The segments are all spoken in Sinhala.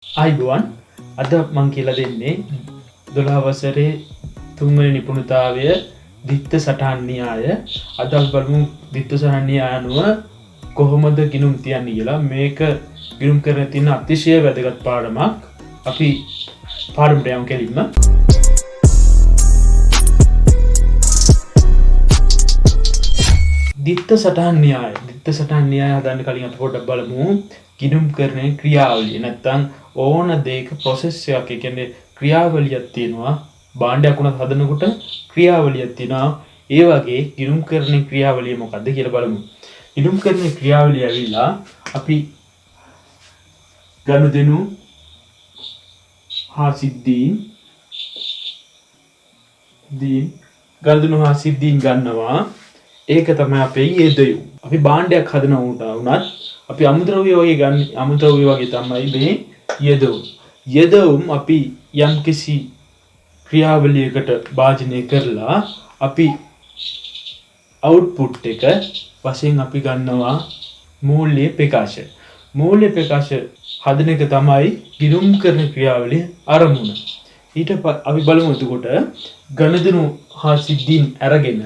ආයිබුවන් අද මං කියලා දෙන්නේ 12 වසරේ තුන්වෙනි නිපුණතාවය දිත්ත සටහන් න්‍යාය. අද අපි බලමු දිත්ත සටහන් න්‍යාය අනුව කොහොමද ගිණුම් තියන්නේ කියලා. මේක ගිණුම් කරන තියෙන අතිශය වැදගත් පාඩමක්. අපි පාඩමට යමු කෙලින්ම. දිත්ත සටහන් න්‍යාය. දිත්ත සටහන් න්‍යාය හදන්න කලින් අපි පොඩ්ඩක් බලමු ගිණුම් කරන ක්‍රියාවලිය. නැත්තම් ඕන දෙයක ප්‍රොසෙස් එකක්, ඒ කියන්නේ ක්‍රියාවලියක් තියෙනවා. භාණ්ඩයක් උනත් හදනකොට ක්‍රියාවලියක් තියෙනවා. ඒ වගේ ගිණුම් කරන ක්‍රියාවලිය මොකක්ද කියලා බලමු. ගිණුම් කරන ක්‍රියාවලිය ඇවිල්ලා අපි ගනුදෙනු හා සිද්ධීන් ගන්නවා. ඒක තමයි අපේ යෙදවීම. අපි භාණ්ඩයක් හදනවා වුණත් අපි අමුද්‍රව්‍ය වගේ ගන්න, අමුද්‍රව්‍ය වගේ තමයි මේ යෙදවීම. යෙදවීම අපි යම්කිසි ක්‍රියාවලියකට භාජනය කරලා අපි අවුට්පුට් එක වශයෙන් අපි ගන්නවා මූල්‍ය ප්‍රකාශ. මූල්‍ය ප්‍රකාශ හදන එක තමයි ගිණුම් කරන ක්‍රියාවලිය අරමුණ. ඊට අපි බලමු එතකොට ගනුදෙනු හා සිද්ධීන් අරගෙන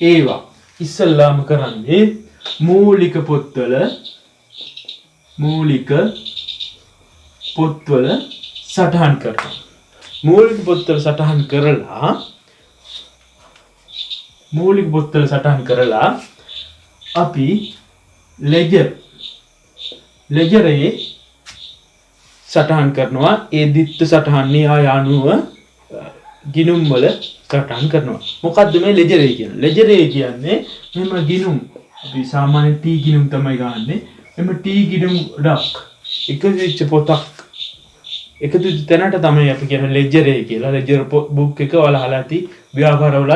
ඒවා ඉස්සල්ලාම කරන්නේ මූලික පොත්වල සටහන් කරනවා. මූලික පොත්වල සටහන් කරලා අපි ලෙජරේ සටහන් කරනවා. ඒ දිත්ත සටහන් න්‍යාය අනුව ගිණුම් වල සටහන් කරනවා. මොකද්ද මේ ලෙජරේ කියන්නේ? ලෙජරේ කියන්නේ මෙම ගිණුම් අපි සාමාන්‍ය ටී ගිණුම් තමයි ගන්නෙ. මෙම ටී ගිණුම් ගොඩක් එකතු වෙච්ච පොතක් එකතු වෙච්ච තැනට තමයි අපි කියන ලෙජරේ කියලා. ලෙජර් බුක් එක ඔයාලා අහලා ඇති. ව්‍යාපාරවල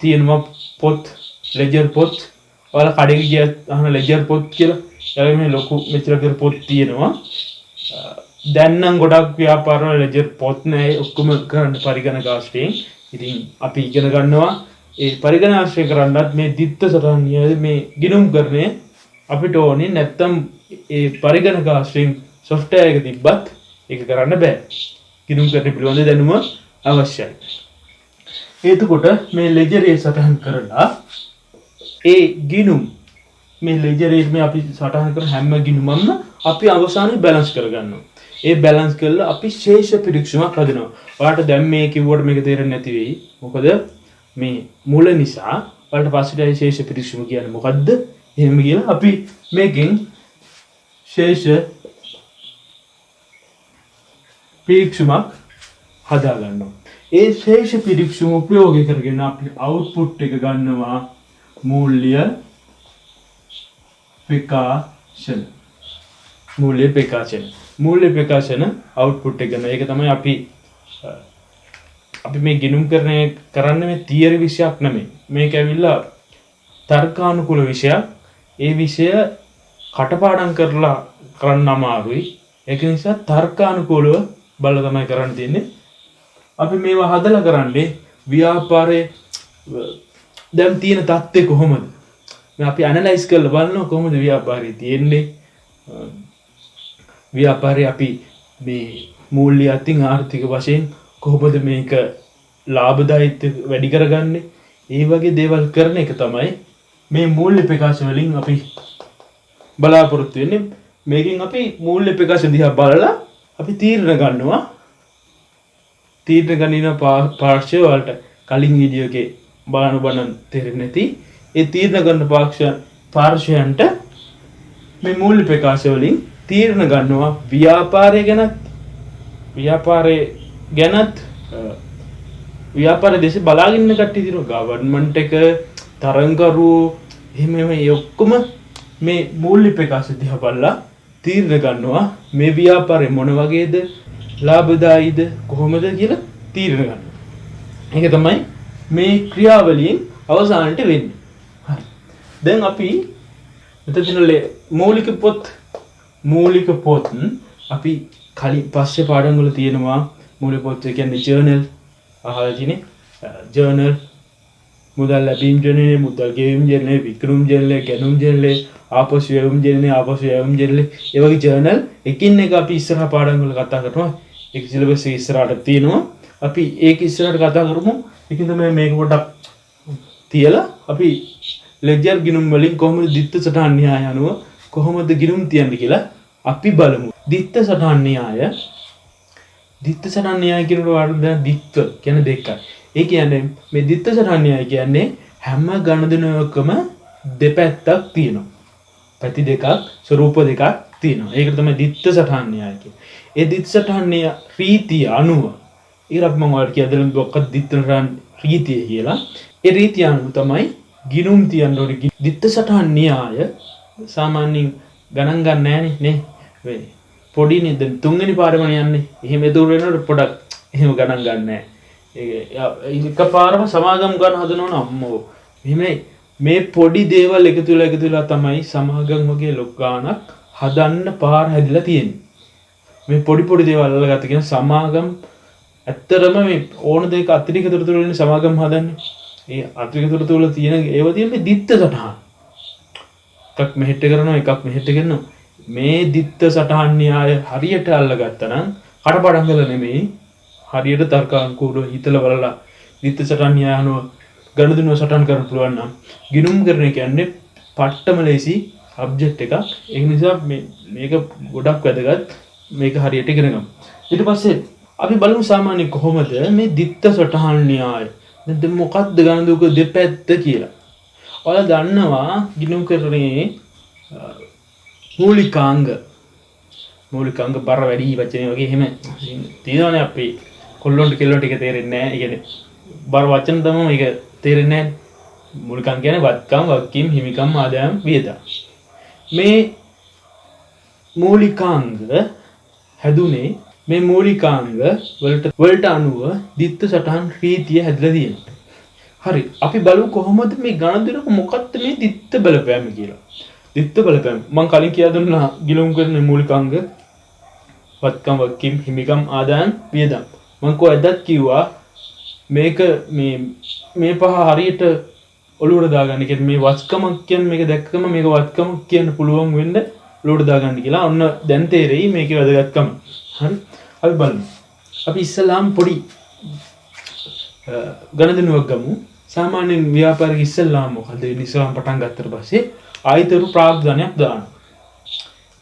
තියෙනවා පොත්, ලෙජර් පොත්. ඔයාලා කඩේ ගියත් අහන ලෙජර් පොත් කියලා. ඒ මේ ලොකු මෙච්චර පොත් තියෙනවා. දැන් නම් ගොඩක් ව්‍යාපාරවල ලෙජර් පොත් නැහැ. ඔක්කොම කරන්න පරිගණක ආශ්‍රයෙන්. ඉතින් අපි ඉගෙන ගන්නවා ඒ පරිගණක ආශ්‍රය කරන්නත් මේ දිත්ත සටහන් න්‍යාය මේ ගිණුම් කරන්නේ අපිට ඕනේ. නැත්තම් ඒ පරිගණක ආශ්‍රයෙන් software එක තිබ්බත් ඒක කරන්න බෑ. ගිණුම් කරන්න පිළිබඳ දැනුම අවශ්‍යයි. එතකොට මේ ලෙජරේ සටහන් කරලා ඒ ගිණුම් මේ ලෙජරේ මේ අපි සටහන් කරන හැම ගිණුමක්ම අපි අවසානයේ බැලන්ස් කරගන්නවා. ඒ බැලන්ස් කරලා අපි ශේෂ පිරික්සුමක් හදනවා. ඔයාලට දැන් මේ කිව්වට මේක තේරෙන්නේ නැති වෙයි. මොකද මේ මුල නිසා. ඔයාලට පස්සේට ශේෂ පිරික්සුම කියන්නේ මොකද්ද? එහෙම කියලා අපි මේකෙන් ශේෂ පිරික්සුමක් හදා ගන්නවා. ඒ ශේෂ පිරික්සුම ප්‍රයෝග කරගෙන අපි අවුට්පුට් එක ගන්නවා මූල්‍ය ප්‍රකාශන අවුට්පුට් එක ගන්න. ඒක තමයි අපි මේ ගිණුම් කරන්නේ මේ තියරි විෂයක් නෙමෙයි. මේක ඇවිල්ලා තර්කානුකූල විෂයක්. ඒ විෂය කටපාඩම් කරලා කරන්න අමාරුයි. ඒක නිසා තර්කානුකූලව බලලා තමයි කරන්න තියෙන්නේ. අපි මේවා හදලා කරන්නේ ව්‍යාපාරයේ දැන් තියෙන තත්ත්වය කොහොමද? අපි ඇනලයිස් කරලා බලනවා කොහොමද ව්‍යාපාරේ තියෙන්නේ. ව්‍යාපාරේ අපි මේ මූල්‍ය අතින් ආර්ථික වශයෙන් කොහොමද මේක ලාභදායීත්වය වැඩි කරගන්නේ? ඒ වගේ දේවල් කරන එක තමයි මේ මූල්‍ය ප්‍රකාශ වලින් අපි බලාපොරොත්තු වෙන්නේ. මේකෙන් අපි මූල්‍ය ප්‍රකාශ දිහා බලලා අපි තීරණ ගන්නවා. තීරණ ගන්න පාර්ශ්වය වලට කලින් වීඩියෝ එකේ බලන තේරෙන්නේ නැති. ඒ තීරණ ගන්න පාර්ශ්වයන්ට මේ මූල්‍ය ප්‍රකාශ වලින් තීරණ ගන්නවා. ව්‍යාපාර දේශ බලාගෙන ඉන්න කට්ටිය දිනවා. ගවර්න්මන්ට් එක, තරංගකරුවෝ එහෙම මේ ඔක්කොම මේ මූල්‍ය ප්‍රකාශ දිහා බලලා තීරණ ගන්නවා. මේ ව්‍යාපාරේ මොන වගේද, ලාභදායීද, කොහොමද කියලා තීරණ ගන්නවා. ඒක තමයි මේ ක්‍රියාවලියෙන් අවසානට වෙන්නේ. හරි. දැන් අපි මෙතන මූලික පොත් අපි කලින් පස්සේ පාඩම් වල තියෙනවා. මූලික පොත් කියන්නේ ජර්නල් අහලා තියෙන්නේ. ජර්නල් මුදල් ලැබීම් ජනනය, මුදල් ගෙවීම් ජනනය, විකිණුම් ජනනය, ගැනුම් ජනනය, ආපසු යැවීම් ජනනය, ආපසු යැවීම් ජනනය. ඒ වගේ ජර්නල් එකින් එක අපි ඉස්සරහ පාඩම් වල කතා කරනවා. ඒක සිලබස් එක ඉස්සරහට තියෙනවා. අපි ඒක ඉස්සරහට කතා කරමු. ඒකින් තමයි මේක පොඩ්ඩක් තියලා අපි ලෙජර් ගිණුම් වලින් කොහොමද දිත්ත සටහන් න්‍යාය අනුව කොහොමද ගිණුම් තියන්නේ කියලා අපි බලමු. දිත්ත සටහන් න්‍යාය කියනකොට වර්ධන දිත්ත කියන්නේ දෙකයි. ඒ කියන්නේ මේ දිත්ත සටහන් න්‍යාය කියන්නේ හැම ගණදෙනකම දෙපැත්තක් තියෙනවා. පැති දෙකක්, ස්වරූප දෙකක් තියෙනවා. ඒකට තමයි දිත්ත සටහන් න්‍යාය කියන්නේ. ඒ දිත්ත සටහන් න්‍යාය රීතිය අනුව ඊරක් මම ඔයාලට කියදෙන්න මොකක්ද දිත්ත සටහන් රීතිය කියලා. ඒ රීතිය අනුව තමයි ගිණුම් තියන්න ඕනේ. දිත්ත සටහන් න්‍යාය සාමාන්‍යයෙන් ගණන් ගන්න නෑනේ නේ. වෙයි. පොඩිනේ දැන් තුන්වෙනි පාඩමනේ යන්නේ. එහෙම එතකොට වෙනකොට පොඩක් එහෙම ගණන් ගන්න නෑ. එකපාරම සමාගම් ගන්න හදනවනම් අම්මෝ. මෙහෙමයි මේ පොඩි දේවල් එකතු වෙලා තමයි සමාගම් වගේ ලොක් ගානක් හදන්න පාර හැදිලා තියෙන්නේ. මේ පොඩි දේවල් අල්ලගත්ත කියන සමාගම් ඇත්තරම මේ ඕන දෙයක අතිරික තොරතුරු වලින් සමාගම් හදන්නේ. ඒ අතිරික තොරතුරු වල තියෙන ඒව තියෙන්නේ දිත්ත සටහන්. එකක් මෙහෙට කරනවා එකක් මෙහෙට කරනවා. මේ දිත්ත සටහන් න්‍යාය හරියට අල්ලගත්තා නම් කඩපාඩම් කරලා නෙමෙයි හරියට තර්කානුකූලව හිතලා බලලා දිත්ත සටහන් න්‍යාය අනුව ගණිතනෝ සටහන් කරන්න පුළුවන් නම් ගිණුම් කරන කියන්නේ පට්ටම ලේසි සබ්ජෙක්ට් එකක්. ඒ නිසා මේක ගොඩක් වැදගත්. මේක හරියට ඉගෙන ගමු. ඊට පස්සේ අපි බලමු සාමාන්‍යයෙන් කොහොමද මේ දිත්ත සටහන් න්‍යාය දැන් මොකක්ද ගණිතක දෙපැත්ත කියලා. ඔයාලා දන්නවා ගිණුම් කරන්නේ මූලිකාංග බර වැඩි වචන වගේ එහෙම තියෙනවනේ අපි කොල්ලොන්ට කෙල්ලොන්ට එක තේරෙන්නේ නැහැ. ඒ කියන්නේ බර වචන තමයි මේක තේරෙන්නේ නැහැ. මූලිකාංග කියන්නේ වත්කම්, වගකීම්, හිමිකම්, ආදායම්, වියදම්. මේ මූලිකාංග හැදුනේ මේ මූලිකාංග වලට අනුව දිත්ත සටහන් රීතිය හැදලා තියෙනවා. හරි. අපි බලමු කොහොමද මේ ගණන්දිනක මොකක්ද මේ දිත්ත බලපෑම කියලා. දිත්ත බලපෑම මම කලින් කියා දුන්නා ගිණුම් කරන මූලිකාංග වත්කම්, වගකීම්, හිමිකම්, ආදායම්, වියදම්. මම කොහෙදත් කිව්වා මේක මේ පහ හරියට ඔලුවට දාගන්න. කියන්නේ මේ වත්කමක් කියන්නේ මේක දැක්කම මේක වත්කමක් කියන්න පුළුවන් වෙන්න ඔලුවට දාගන්න කියලා. ඔන්න දැන් තේරෙයි මේකේ වැදගත්කම. හරි. අපි බලමු. අපි ඉස්සලාම් පොඩි ගණදෙනුවක් ගමු. සාමාන්‍යයෙන් ව්‍යාපාරික ඉස්සලාම් මොකද ඉස්සලාම් පටන් ගත්තට පස්සේ ආයතරු ප්‍රාග්ධනයක් දානවා.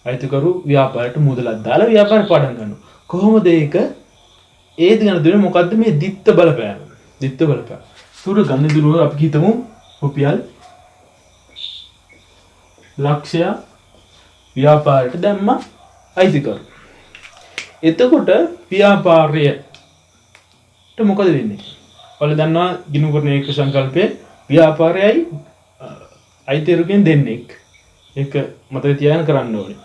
ආයතකරු ව්‍යාපාරයට මුදලක් දාලා ව්‍යාපාර පටන් ගන්නවා. කොහොමද ඒක? ඒ ගණදෙනුව මොකද්ද මේ දිත්ත බලපෑම? දිත්ත බලපෑම. සුර ගණදෙනුව අපි හිතමු රුපියල් ලක්ෂය ව්‍යාපාරයට දැම්මා අයිතිකරු. එතකොට ව්‍යාපාරයට මොකද වෙන්නේ? ඔයාලා දන්නවා ගිණුම් කරන එක සංකල්පයේ ව්‍යාපාරයයි අයිතිකරුගෙන් දෙන්නෙක්. ඒක මතක තියාගෙන කරන්න ඕනේ.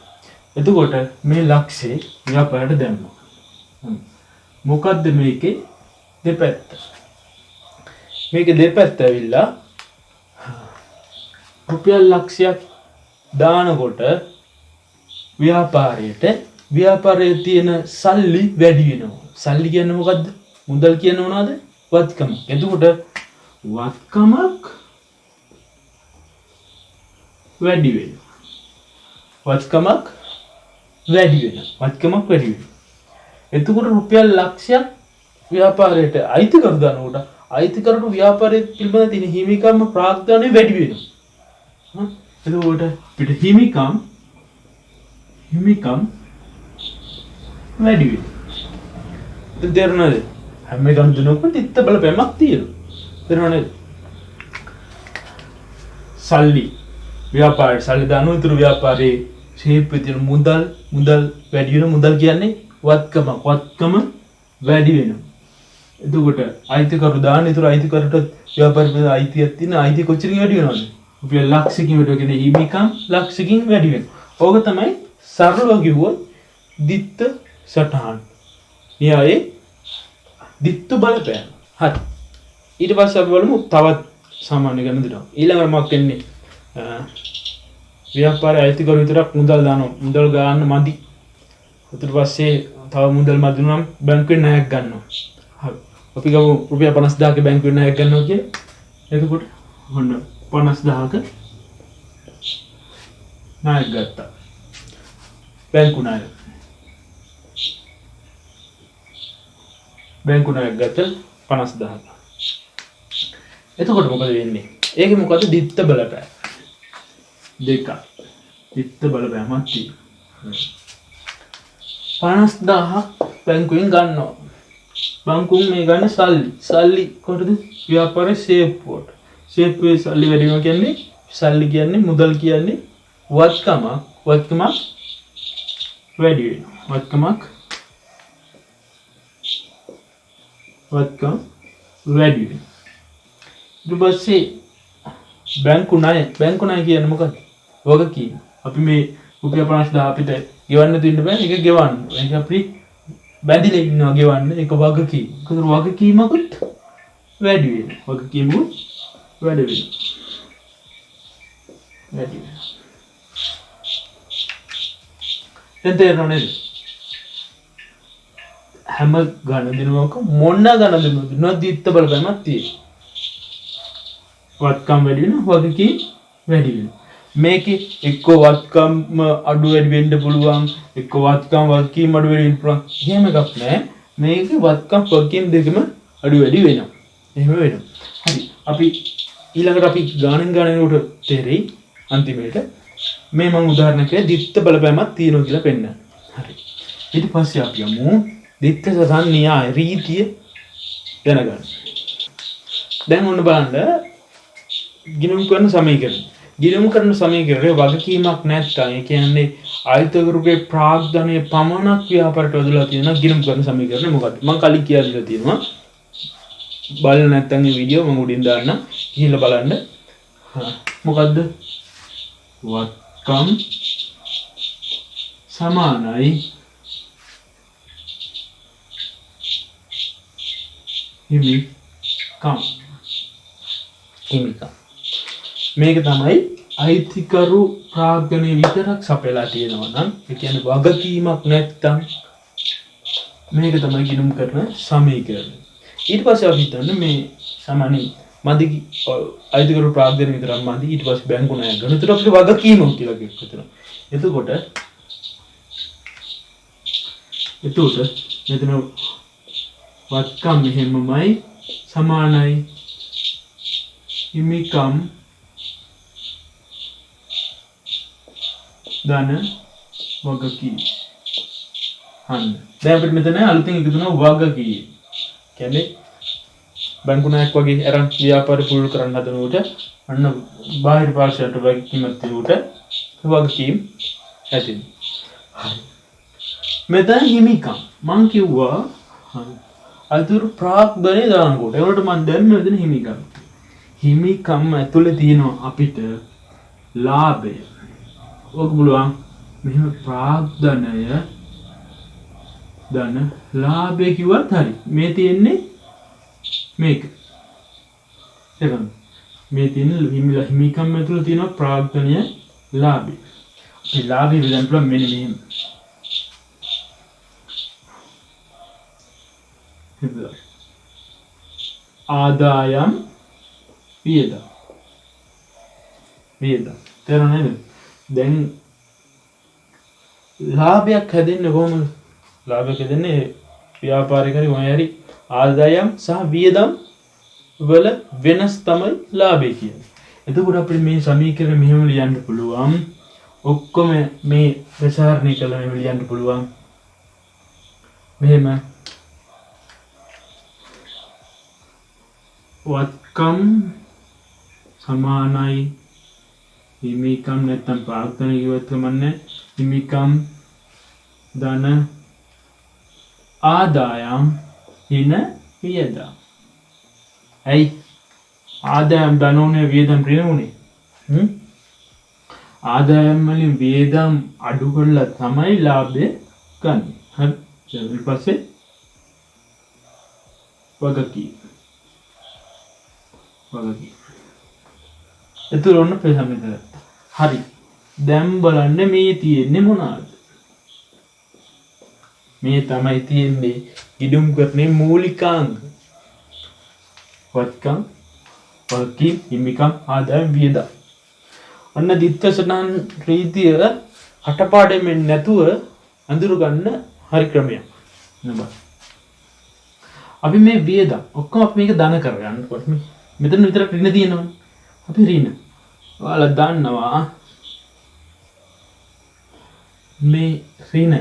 එතකොට මේ ලක්ෂේ ව්‍යාපාරයට දැම්මා. මොකද්ද මේකේ දෙපැත්ත? මේකේ දෙපැත්ත ඇවිල්ලා රුපියල් ලක්ෂයක් දානකොට ව්‍යාපාරයේ තියෙන සල්ලි වැඩි වෙනවා. සල්ලි කියන්නේ මොකද්ද? මුදල් කියන්නේ මොනවද? වත්කම. එතකොට වත්කමක් වැඩි වෙනවා. වත්කමක් වැඩි වෙනවා. එතකොට රුපියල් ලක්ෂයක් ව්‍යාපාරයට අයිතිකරු දානකොට අයිතිකරුට ව්‍යාපාරයේ පිළිබඳ තියෙන හිමිකම් ප්‍රාග්ධනය වැඩි වෙනවා. එතකොට පිට හිමිකම් වැඩි වෙනවා. තේරුණාද? හැම ගණනකම දිත්ත බලපෑමක් තියෙනවා. තේරුණාද? සල්ලි ව්‍යාපාරය සල්ලි දාන උතුරු ව්‍යාපාරයේ ශේප්පේ තියෙන මුදල් වැඩි වෙන මුදල් කියන්නේ වත්කම වැඩි වෙනවා. එතකොට අයිතිකරු දාන උතුරු අයිතිකරුට ව්‍යාපාරයේ අයිතියක් තියෙන අයිතිය කොච්චරකින් වැඩි වෙනවද? රුපියල් ලක්ෂකින් වැඩි වෙන හිමිකම් ලක්ෂකින් වැඩි වෙනවා. ඕක තමයි සරලව කිව්වොත් දිත්ත සටහන් න්‍යායේ දිත්ත බලපෑම. හරි. ඊට පස්සේ අපි බලමු තවත් සාමාන්‍ය ගණන් දෙනවා. ඊළඟට මොකක් වෙන්නේ? ව්‍යාපාරයේ අයිතිකරු විතරක් මුදල් දානවා. මුදල් ගන්න මදි. ඊට පස්සේ තව මුදල් මදි නම් බැංකුවෙන් ණයක් ගන්නවා. හරි. අපි ගමු රුපියල් 50000ක බැංකුවෙන් ණයක් ගන්නවා කියලා. එතකොට ඔන්න 50000ක ණයක් ගත්තා. බැංකු ණය. බැංකු ණයක් ගත්ත 50000ක. එතකොට මොකද වෙන්නේ? ඒකේ මොකද දිත්ත බලපෑම. දෙක. දිත්ත බලපෑමක් තියෙනවා. 50000ක් බැංකුවෙන් ගන්නවා. බැංකුවෙන් මේ ගන්න සල්ලි. සල්ලි කොටද? ව්‍යාපාරේ සේප්පුවට. සේප්පුවේ සල්ලි වැඩි වෙනවා කියන්නේ සල්ලි කියන්නේ මුදල් කියන්නේ වත්කමක් වැඩි වෙනවා. වත්කම වැඩි වෙනවා. ඊට පස්සේ බැංකු ණය කියන්නේ මොකක්ද? වගකීම. අපි මේ රුපියල් 50000 අපිට ගෙවන්න දෙන්න බෑ. ඒක ගෙවන්න. ඒක අපි බැඳිලා ඉන්නවා ගෙවන්න. ඒක වගකීම. ඒකතර වගකීමකුත් වැඩි වෙනවා. වගකීමුත් වැඩි වෙනවා. දැන් තේරෙනව නේද? හැම ගණදිනුවක මොන ගණදිනුවද නොදිත්ත බලපෑමක් තියෙනවා. වත්කම් වැඩි වෙනවා, වගකීම් වැඩි වෙනවා. මේකේ එක්ක වත්කම් අඩු වැඩි වෙන්න පුළුවන්, එක්ක වත්කම් වගකීම් අඩු වැඩි වෙන්න පුළුවන්. එහෙම එකක් නැහැ. මේකේ වත්කම් වගකීම් දෙකම අඩු වැඩි වෙනවා. එහෙම වෙනවා. හරි. අපි ඊළඟට අපි ගණන් උඩ තේරෙයි අන්තිමේට මේ මම උදාහරණයක් දිත්ත බලපෑමක් තියෙනවා කියලා පෙන්නන්න. හරි. ඊට පස්සේ අපි යමු දිත්ත සටහන් න්‍යාය රීතිය දැනගන්න. දැන් ඔන්න බලන්න ගිණුම් කරන සමීකරණ. ගිණුම් කරන සමීකරණේ වගකීමක් නැත්නම් ඒ කියන්නේ ආයතකරුගේ ප්‍රාග්ධනයේ පමණක් ව්‍යාපාරයට යොදලා තියෙන ගිණුම් කරන සමීකරණය මොකක්ද? මම කලින් කියලා තියෙනවා. බලන්න නැත්නම් මේ වීඩියෝ මම උඩින් දාන්න. ගිහිල්ලා බලන්න. මොකද්ද? වත්කම් සමානයි හිමිකම්. මේක තමයි අයිතිකරු ප්‍රාග්ධනයේ විතරක් සපයලා තියෙනවා නම් ඒ කියන්නේ වගකීමක් නැත්තම් මේක තමයි ගිණුම් කරන සමීකරණය. ඊට පස්සේ අපි හිතන්නේ මේ සාමාන්‍ය මදි අයිතිකරු ප්‍රාග්ධනය විතරක් මදි. ඊට පස්සේ බැංකු ණය ගන්න. ඒතර අපිට වගකීමක් කියලා කියනවා. එතකොට මෙතන වත්කම් මෙහෙමමයි සමානයි හිමිකම් ධන වගකීම්. හන්න. දැන් අපිට මෙතන අලුතෙන් එකතු වෙනවා වගකීම්. කියන්නේ බැංකු ණයක් වගේ අරන් ව්‍යාපාර පුරුදු කරන්න හදනකොට අන්න බාහිර පාර්ශ්වයට වගකීමක් තිබුණට වගකීම් ඇතිවෙනවා. හරි. මෙතන හිමිකම්. මං කිව්වා අතුරු ප්‍රාග්ධනයේ දානකොට. ඒකට මම දැන් මෙතන හිමිකම්. හිමිකම් ඇතුලේ තියෙනවා අපිට ලාභය. ඔක බලන්න මෙහෙම ප්‍රාග්ධනය ධන ලාභය කිව්වත් හරි. මේ තියෙන්නේ මේක. එතන මේ තියෙන හිමිකම් ඇතුලේ තියෙන ප්‍රාග්ධනය ලාභය. මේ ලාභය විදන් පුළුවන් මෙන්න මෙහෙම. ආදායම් වියදම්. තේරුණාද? දැන් ලාභයක් හැදෙන්නේ කොහොමද? ලාභයක් හැදෙන්නේ ව්‍යාපාරිකරි මොහේරි ආදායම් සහ වියදම් වල වෙනස් තමයි ලාභය කියන්නේ. එතකොට අපිට මේ සමීකරණ මෙහෙම ලියන්න පුළුවන්. ඔක්කොම මේ ප්‍රසාරණය කළා මෙහෙම ලියන්න පුළුවන්. මෙහෙම වත්කම් සමානයි හිමිකම් නැත්නම් ප්‍රාග්ධනය කිව්වත් කමන්නේ හිමිකම් ධන ආදායම් හින වියදම්. ඇයි ආදායම් ධනෝනේ වියදම් ඍණෝනේ? ආදායම් වලින් වියදම් අඩු කරලා තමයි ලාභය ගන්න. හරි. ඊට පස්සේ වගකීම්. එතකොට ඔන්න ප්‍රසමිත. හරි. දැන් බලන්න මේ තියෙන්නේ මොනවාද? මේ තමයි තියෙන්නේ ගිණුම් කරන්නේ මූලිකාංග. වත්කම් වගකීම් හිමිකම් ආදායම් වියදම්. ඔන්න ditth සටහන් රීතිය අටපාඩම්ෙන් නැතුව අඳුරු ගන්න හරි ක්‍රමයක්. නබ. අපි මේ වියදම් ඔක්කොම අපි මේක ධන කරගන්න කොට මෙතන විතර ඍණ තියෙනවනේ. අපි ඍණ. ඔයාලා දන්නවා මේ ඍණ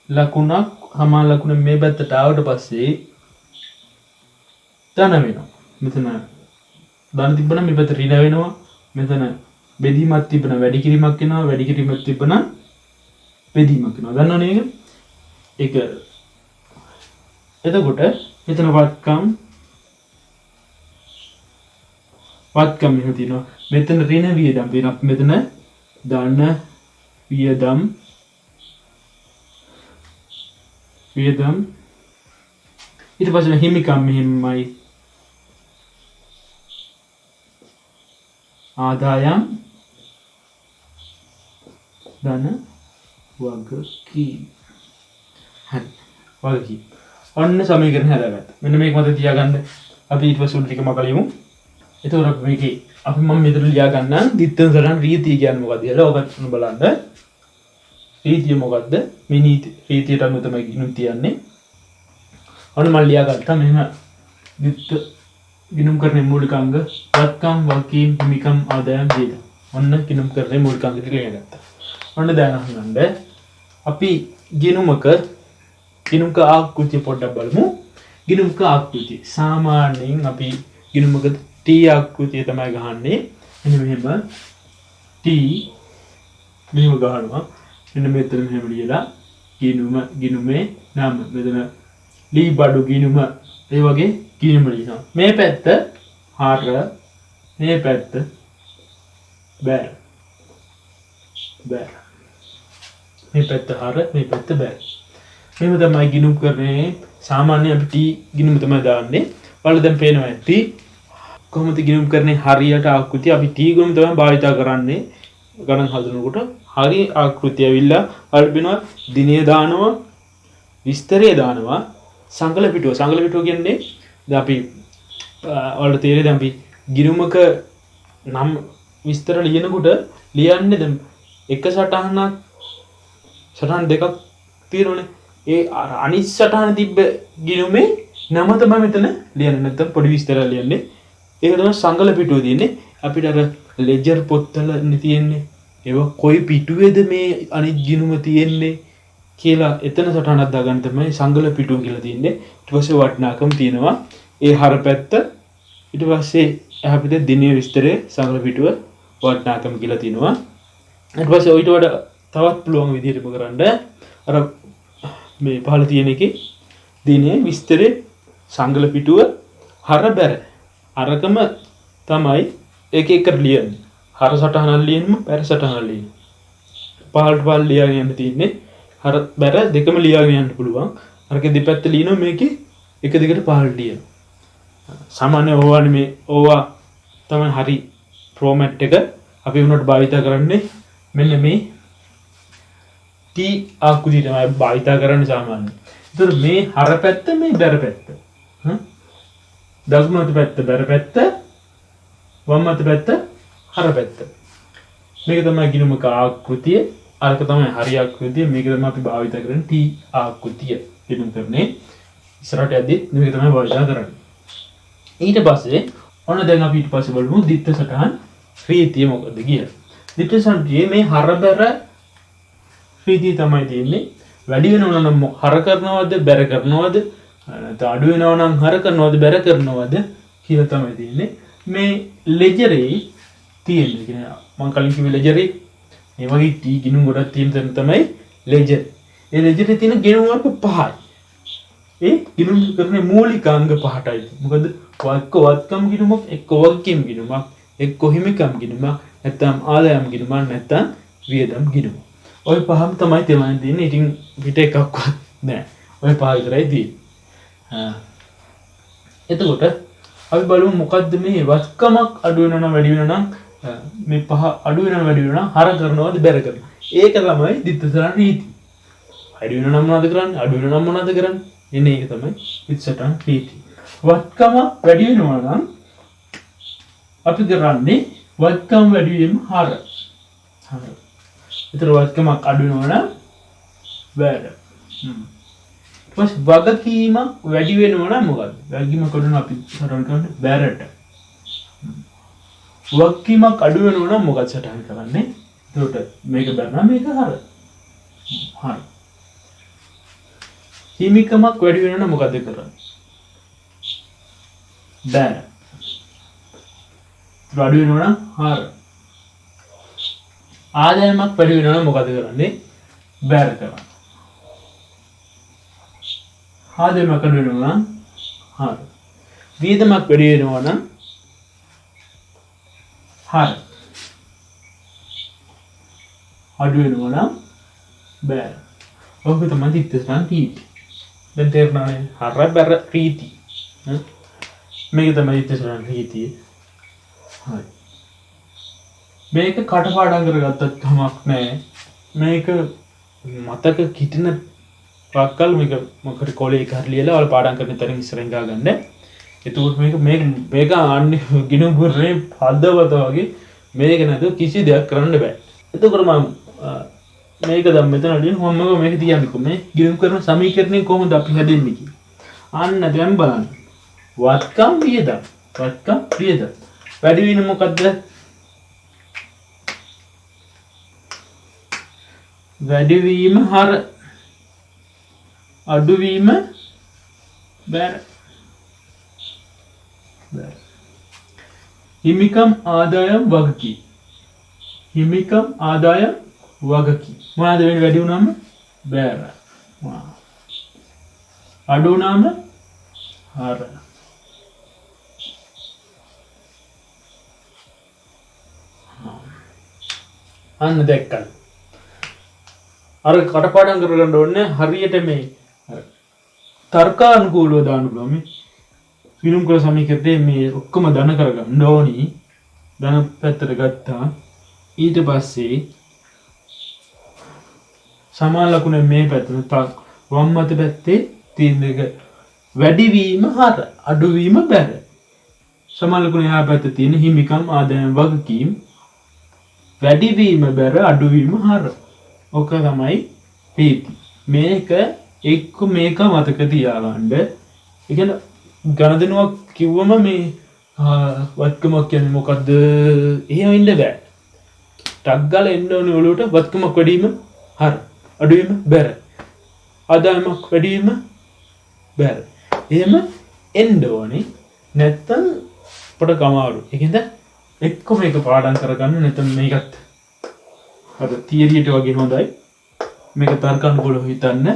ලකුණක් හමා ලකුණ මේ පැත්තට ආවට පස්සේ ධන වෙනවා. මෙතන ධන තිබ්බනම් මේ පැත්ත ඍණ වෙනවා. මෙතන බෙදීමක් තිබුණා වැඩි කිරීමක් වෙනවා. වැඩි කිරීමක් තිබුණා බෙදීමක් වෙනවා. දන්නවනේ ඒක. එතකොට මෙතන වත්කම් එහෙම තියෙනවා. මෙතන ඍණ වියදම් තියෙනවා. මෙතන ධන වියදම් ඊට පස්සේ හිමිකම් මෙහෙමයි ආදායම් ධන වගකීම්. හරි වගකීම්. ඔන්න සමීකරණ හදාගත්තා. මෙන්න මේක මත තියාගන්න. අපි ඊට පස්සේ උඩ ටික මකලිමු. එතකොට මේකේ අපි මම මෙතන ලියා ගන්නම් ditth සටහන් රීතිය කියන්නේ මොකක්ද කියලා. ඔබත් බලන්න. රීතිය මොකද්ද? මේ රීතියට අනුව තමයි ගිණුම් තියන්නේ. ඔන්න මම ලියා ගත්තා මෙහෙම ditth ගිණුම් කරන්නේ මූලික අංග වත්කම් වගකීම් හිමිකම් ආදායම් වියදම්. ඔන්න ගිණුම් කරන්නේ මූලික අංග ටික ලියා ගත්තා. ඔන්න දැන් අහන්න අපි ගිණුමක ආකෘතිය පොඩ්ඩක් බලමු. ගිණුමක ආකෘතිය සාමාන්‍යයෙන් අපි ගිණුමක T ආකෘතිය තමයි ගහන්නේ. මෙන්න මෙහෙම T මෙහෙම ගහනවා. මෙන්න මෙතන මෙහෙම ලියලා ගිණුමේ නම මෙතන ලී බඩු ගිණුම ඒ වගේ ගිණුම ලියනවා. මේ පැත්ත හර මේ පැත්ත බෑ. මේ පැත්ත හර මේ පැත්ත බෑ. මෙහෙම තමයි ගිණුම් කරන්නේ. සාමාන්‍ය අපි T ගිණුම තමයි දාන්නේ. ඔයාලා දැන් පේනවා ඇති කොහොමද ගිණුම් කරන්නේ හරියට ආකෘතිය අපි T ගිණුම තමයි භාවිත කරන්නේ. ගණන් හදනකොට හරි ආකෘතිය ඇවිල්ලා අල්බිනවා දිනය දානවා විස්තරය දානවා සංකල පිටුව කියන්නේ දැන් අපි ඔයාලට තේරෙයි දැන් අපි ගිණුමක නම් විස්තර ලියනකොට ලියන්නේ දැන් එක සටහන් දෙකක් තියෙනවනේ. ඒ අනිත් සටහන තිබ්බ ගිණුමේ නම තමයි මෙතන ලියන්නේ. නැත්නම් පොඩි විස්තරයක් ලියන්නේ. ඒක තමයි සංකල පිටුව තියෙන්නේ. අපිට අර ලෙජර් පොත්වල තියෙන්නේ. ඒක කොයි පිටුවේද මේ අනිත් ගිණුම තියෙන්නේ කියලා එතන සටහනක් දාගන්න තමයි සංකල පිටුව කියලා තියෙන්නේ. ඊට පස්සේ වටිනාකම් තියෙනවා. ඒ හර පැත්ත ඊට පස්සේ එහා පැත්තේ දිනේ විස්තරයේ සංකල පිටුව වටිනාකම් කියලා තියෙනවා. ඊට පස්සේ ඊට වඩා තවත් පුළුවන් විදිහට කරන්න අර මේ පහළ තියෙන එකේ දිනේ විස්තරේ සංකල පිටුව හර බැර අරකම තමයි එක එක ලියන්නේ. හර සටහනක් ලියන්නම බැර සටහනක් ලියන්න. පහළට පහළ ලියාගෙන යන්න තියෙන්නේ. හර බැර දෙකම ලියාගෙන යන්න පුළුවන්. අරක දෙපැත්ත ලියනවා මේකේ එක දිගට පහළ ලියනවා. සාමාන්‍ය ඕවා තමයි හරි ෆෝමැට් එක අපි උනට භාවිත කරන්නේ මෙන්න මේ T ආකෘතිය තමයි භාවිත කරන්නේ සාමාන්‍යයෙන්. ඒතර මේ හර පැත්ත මේ බැර පැත්ත. දකුණු අත පැත්ත බැර පැත්ත වම් අත පැත්ත හර පැත්ත. මේක තමයි ගිණුමක ආකෘතිය. අරක තමයි හරි ආකෘතිය. මේක තමයි අපි භාවිත කරන්නේ T ආකෘතිය. ගිණුම් කරන්නේ ඉස්සරහට යද්දි මේක තමයි භාවිත කරන්නේ. ඊට පස්සේ ඔන්න දැන් අපි ඊට පස්සේ බලමු ditth සටහන් රීතිය මොකද කියලා. ditth සටහනේ මේ හරබර රීතිය තමයි තියෙන්නේ. වැඩි වෙනවා නම් හර කරනවද බැර කරනවද නැත්නම් අඩු වෙනවා නම් හර කරනවද බැර කරනවද කියලා තමයි තියෙන්නේ. මේ ලෙජරේ තියෙන්නේ කියන්නේ මම කලින් කිව්වේ ලෙජරේ මේ වගේ T ගිණුම් ගොඩක් තියෙන තැන තමයි ලෙජර්. ඒ ලෙජරේ තියෙන ගිණුම් වර්ග පහයි. ඒ ගිණුම් කරන්නේ මූලික අංග පහටයි. මොකද එක්ක වත්කම් ගිණුමක්, එක්ක වගකීම් ගිණුමක්, එක්ක හිමිකම් ගිණුමක්, නැත්නම් ආදායම් ගිණුමක්, නැත්නම් වියදම් ගිණුමක්. ඔය පහම තමයි තියෙන්නේ. ඉතින් පිට එකක්වත් නැහැ. ඔය පහ විතරයි තියෙන්නේ. එතකොට අපි බලමු මොකද්ද මේ වත්කමක් අඩු වෙනවා නම් වැඩි වෙනවා නම් මේ පහ අඩු වෙනවා වැඩි වෙනවා නම් හර කරනවද බැර කරනවද? ඒක තමයි ditth සටහන් රීතිය. වැඩි වෙනවා නම් මොනවද කරන්නේ? අඩු වෙනවා නම් මොනවද කරන්නේ? එන්නේ ඒක තමයි ditth සටහන් රීතිය. වත්කම වැඩි වෙනවා නම් අපි කරන්නේ වත්කම් වැඩි වීම හර. හරි. ඒතර වත්කමක් අඩු වෙනවා නම් බෑර. ඊපස් වගකීමක් වැඩි වෙනවා නම් මොකද්ද? වගකීමක් අඩු වෙනවා අපි සටහන් කරන්නේ බෑරට. වගකීමක් අඩු වෙනවා නම් මොකක්ද සටහන් කරන්නේ? ඒකට මේක බෑරනම් මේක හර. හරි. හිමිකමක් වැඩි වෙනවා නම් මොකද්ද කරන්නේ? බෑර. අඩු වෙනවා නම් හර. ආදායමක් වැඩි වෙනවා නම් මොකද කරන්නේ? බෑර කරනවා. ආදායමක් අඩු වෙනවා නම් හර. වියදමක් වැඩි වෙනවා නම් හර. අඩු වෙනවා නම් බෑර. ඔබ තමයි දිත්තසන් තීටි. දැන් තේරුණානේ? හර බෑර ප්‍රීති. මේක තමයි දිත්තසන් තීටි. හරි. මේක කටපාඩම් කරගත්තත් කමක් නැහැ. මේක මතක හිටින රක්කල් මේක මොකට කොලේ එක හරි ලියලා ඔයාලා පාඩම් කරන තරම් ඉස්සරහින් ගා ගන්න. එතකොට මේක ආන්නේ ගිනුම් පුරේ හදවත වගේ මේක නැතුව කිසි දෙයක් කරන්න බෑ. එතකොට මම මේක දැන් මෙතන ලියන මම මේක තියන්නකෝ. මේ ගිනුම් කරන සමීකරණය කොහොමද අපි හදන්නේ කියලා. අන්න දැන් බලන්න. වත්කම් වියදම්. වත්කම් වියදම්. වැඩි වෙන මොකද්ද? වැඩිවීම හර. අඩුවීම බෑර. හිමිකම් ආදායම් වගකී. හිමිකම් ආදායම් වගකී. මොනවාද වෙන්නේ වැඩි වුණාම? බෑර. අඩු වුණාම හර. අන්න දැක්කද? අර කටපාඩම් කරගන්න ඕනේ හරියට මේ තර්කානුකූලව දාන්න පුළුවන් මේ විනුම් කළ සමීකරණේ මේ ඔක්කොම ධන කරගන්න ඕනි. ධන පැත්තට ගත්තා. ඊට පස්සේ සමාන ලකුණ මේ පැත්තට වම් අත පැත්තේ තියෙන එක වැඩිවීම හර අඩුවීම බැර. සමාන ලකුණ එහා පැත්තේ තියෙන හිමිකම් ආදායම් වගකීම් වැඩිවීම බැර අඩුවීම හර. ඔක තමයි ප්‍රීති. මේක එක්ක මේක මතක තියාගන්න. ඒ කියන්නේ ගණදෙනුවක් කිව්වම මේ වත්කමක් කියන්නේ මොකද්ද? එහෙම ඉන්න බෑ. ටක් ගාලා එන්න ඕනේ ඔලුවට වත්කමක් වැඩි වීම හර. අඩු වීම බැර. ආදායමක් වැඩි වීම බැර. එහෙම එන්න ඕනේ. නැත්තම් පොඩ කමාරු. ඒකෙන්ද එක්ක මේක පාඩම් කරගන්න නැත්නම් මේකත් අර තියරියට වගේ හොඳයි. මේක තර්කානුකූලව හිතන්න.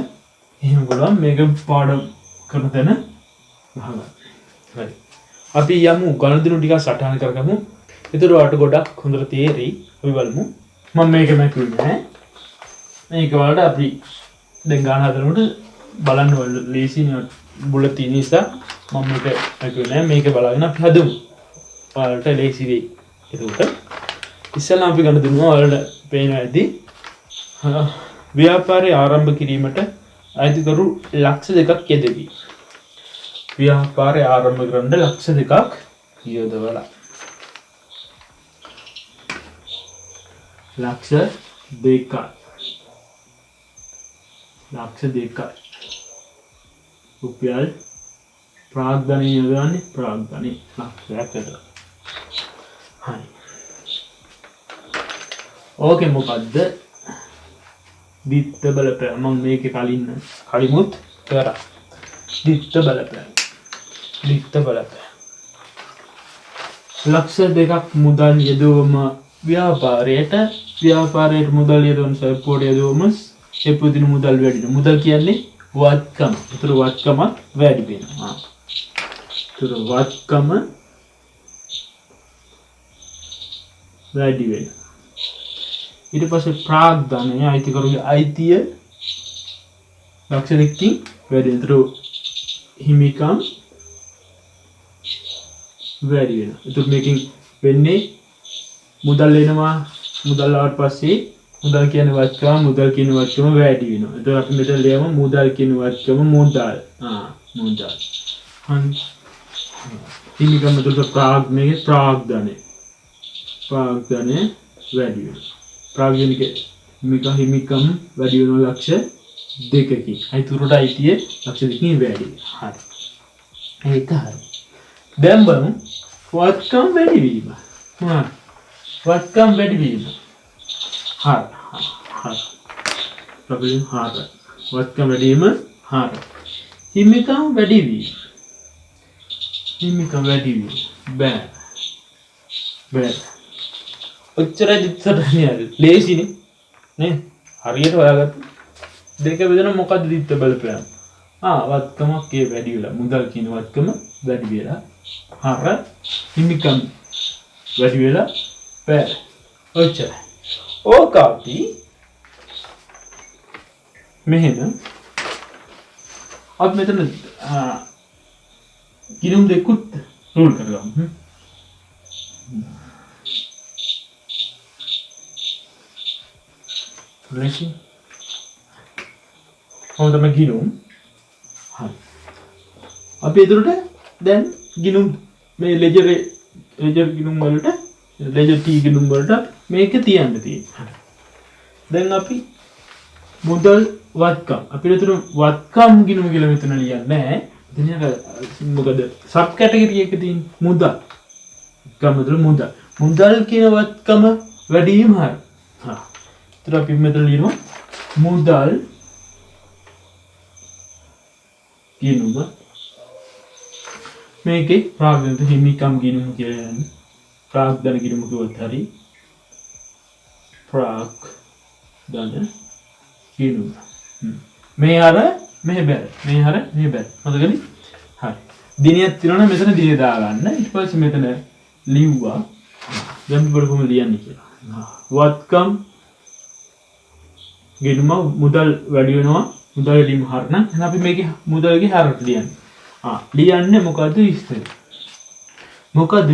එහෙම ගලම් මේක පාඩම් කරන තැන ගහගන්න. හරි. අපි යමු ගණදෙනු ටිකක් සටහන් කරගමු. ඒතර ඔයාලට ගොඩක් හොඳට තේරෙයි. අපි බලමු. මම මේක මැකුවේ නෑ. මේක වලට අපි දැන් ගාන හදනකොට බලන්න ලේසි බුලත් තියෙන නිසා මම මේක මැකුවේ නෑ. මේක බලාගෙන අපි හදමු. ඔයාලට ලේසි වෙයි. ඒකට ඉස්සෙල්ලා අපි ගන්න දෙනවා ඔයාලට පේනවා ඇති ව්‍යාපාරය ආරම්භ කිරීමට අයිතිකරු ලක්ෂ 2ක් යෙදෙවි. ව්‍යාපාරය ආරම්භ කරන්න ලක්ෂ 2ක් යොදවලා. ලක්ෂ 2ක්. ලක්ෂ 2ක්. රුපියල් ප්‍රාග්ධනය යොදවන්නේ ප්‍රාග්ධනය ලක්ෂයක්. හරි. ඕකේ මොකද්ද? දිත්ත බලපෑම. මම මේකේ කලිමුත් කරා. දිත්ත බලපෑම. දිත්ත බලපෑම. ලක්ෂ 2ක් මුදල් යෙදවීම ව්‍යාපාරයට මුදල් යෙදවන සල්පෝට යෙදවීම එපුදින මුදල් වැඩි වෙනවා. මුදල් කියන්නේ වත්කම. ඒතර වත්කම වැඩි වෙනවා. ඒතර වත්කම වැඩි වෙනවා. ඊට පස්සේ ප්‍රාග්ධනය අයිතිකරුගේ අයිතිය ලක්ෂ 2කින් වැඩි වෙනවා. හිමිකම් වැඩි වෙනවා. ඒත් මේකෙන් වෙන්නේ මුදල් එනවා. මුදල් ආවට පස්සේ මුදල් කියන වචකම වැඩි වෙනවා. ඒත් අපි මෙතන ලියමු මුදල් කියන වචකම මුදල්. මුදල්. හිමිකම් එතකොට ප්‍රාග්ධනයේ ප්‍රාග්ධනය වැඩි වෙනවා. ප්‍රාග්ධනික හිමිකම් වැඩි වෙන ලක්ෂ දෙකකින්. අයිතුරට අයිතිය ලක්ෂ දෙකකින් වැඩි. හරි. ඒක හරි. දැන් බලමු වත්කම් වැඩි වීම. වත්කම් වැඩි වීම. හරි. ප්‍රබලම හරි. වත්කම් වැඩි වීම හරි. හිමිකම් වැඩි වීම. හිමිකම් වැඩි වීම. බෑ. ඔච්චරයි දිත්තටන්නේ ලේසිනේ නේ. හරියට හොයාගත්ත. දෙක බෙදෙන මොකද්ද දිත්ත බලපෑම? වත්කමක් ඒ වැඩි වෙලා මුදල් කියන වත්කම වැඩි වෙලා හර හිමිකම් වැඩි වෙලා බෑ. ඔච්චරයි. ඕක අපි මෙහෙම අපි මෙතන ගිණුම් දෙකුත් රූල් කරගමු. ලේසි. හොඳම ගිණුම්. හරි. අපි එතකොට දැන් ගිණුම් මේ ලෙජර් ගිණුම් වලට ලෙජර් T ගිණුම් වලට මේක තියන්න තියෙනවා. දැන් අපි මුදල් වත්කම් අපිට එතන වත්කම් ගිණුම කියලා මෙතන ලියන්නේ නැහැ. එතන මොකද සබ් කැටගරි එකක තියෙන මුදල්. මුදල් කියන වත්කම වැඩි වීම හරි. එතන අපි මෙතන ලියනවා මුදල් ගිණුම මේකේ ප්‍රාග්ධනික හිමිකම් ගිණුම කියලා යන්නේ. ප්‍රාග්ධන ගිණුම කිව්වොත් හරි. ප්‍රාග්ධන ගිණුම. මේ අර මේ බැල. මොකදද? හරි. දිනයක් තියෙනවා මෙතන දිනේ දාගන්න. ඊට පස්සේ මෙතන ලිව්වා. දැන් බලමු කොහොමද ලියන්නේ කියලා. වත්කම් ගිණුම මුදල් වැඩි වෙනවා. මුදල් වැඩි වීම හරි නම් එහෙනම් අපි මේකේ මුදල්ගේ හරට ලියන්නේ. ලියන්නේ මොකද්ද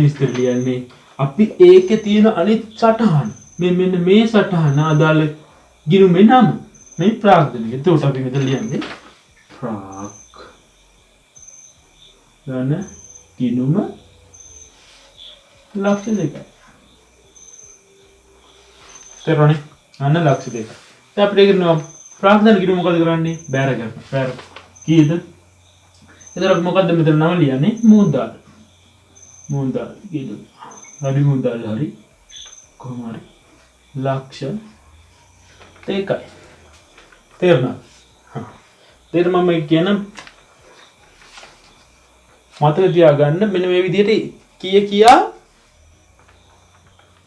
විස්තර? ලියන්නේ අපි ඒකේ තියෙන අනිත් සටහන. මෙන්න මේ සටහන අදාළ ගිණුමේ නම. මේ ප්‍රාග්ධනික. එතකොට අපි මෙතන ලියන්නේ ප්‍රාග්ධන ගිණුම ලක්ෂ 2යි. තේරුණේ? අන්න ලක්ෂ 2යි. දැන් අපිට කියනවා ප්‍රාග්ධන ගිණුම මොකද කරන්නේ? බෑර කරනවා. බෑර කීයද? එතකොට අපි මොකද්ද මෙතන නම ලියන්නේ? මුදල් ගිණුම. වැඩි මුදල් හරි කොහොම හරි ලක්ෂ 2යි. තේරුණා? තේරුණා මම කියන මතක තියාගන්න මෙන්න මේ විදිහට කියා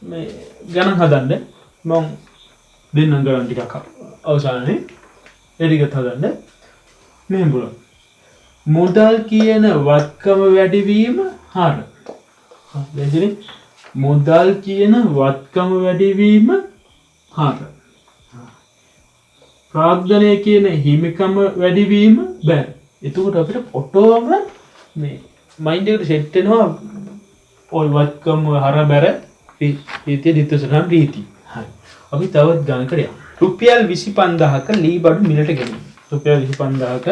මේ ගණන් හදන්න මම දෙන්නම් ගණන් ටිකක් අවසානයේ ඒ ටිකත් හදන්න මෙහෙම බලන්න. මුදල් කියන වත්කම වැඩි වීම හර. දැන් මුදල් කියන වත්කම වැඩි වීම හර. ප්‍රාග්ධනය කියන හිමිකම වැඩි වීම බෑ. එතකොට අපිට ඔටෝම මේ මයින්ඩ් එකට සෙට් වෙනවා ඔය වත්කම හර බැර රීතිය දිත්තසටහන් රීතිය. හරි. අපි තවත් ගණනකට යමු. රුපියල් 25000ක ලී බඩු මිලට ගැනීම. රුපියල් 25000ක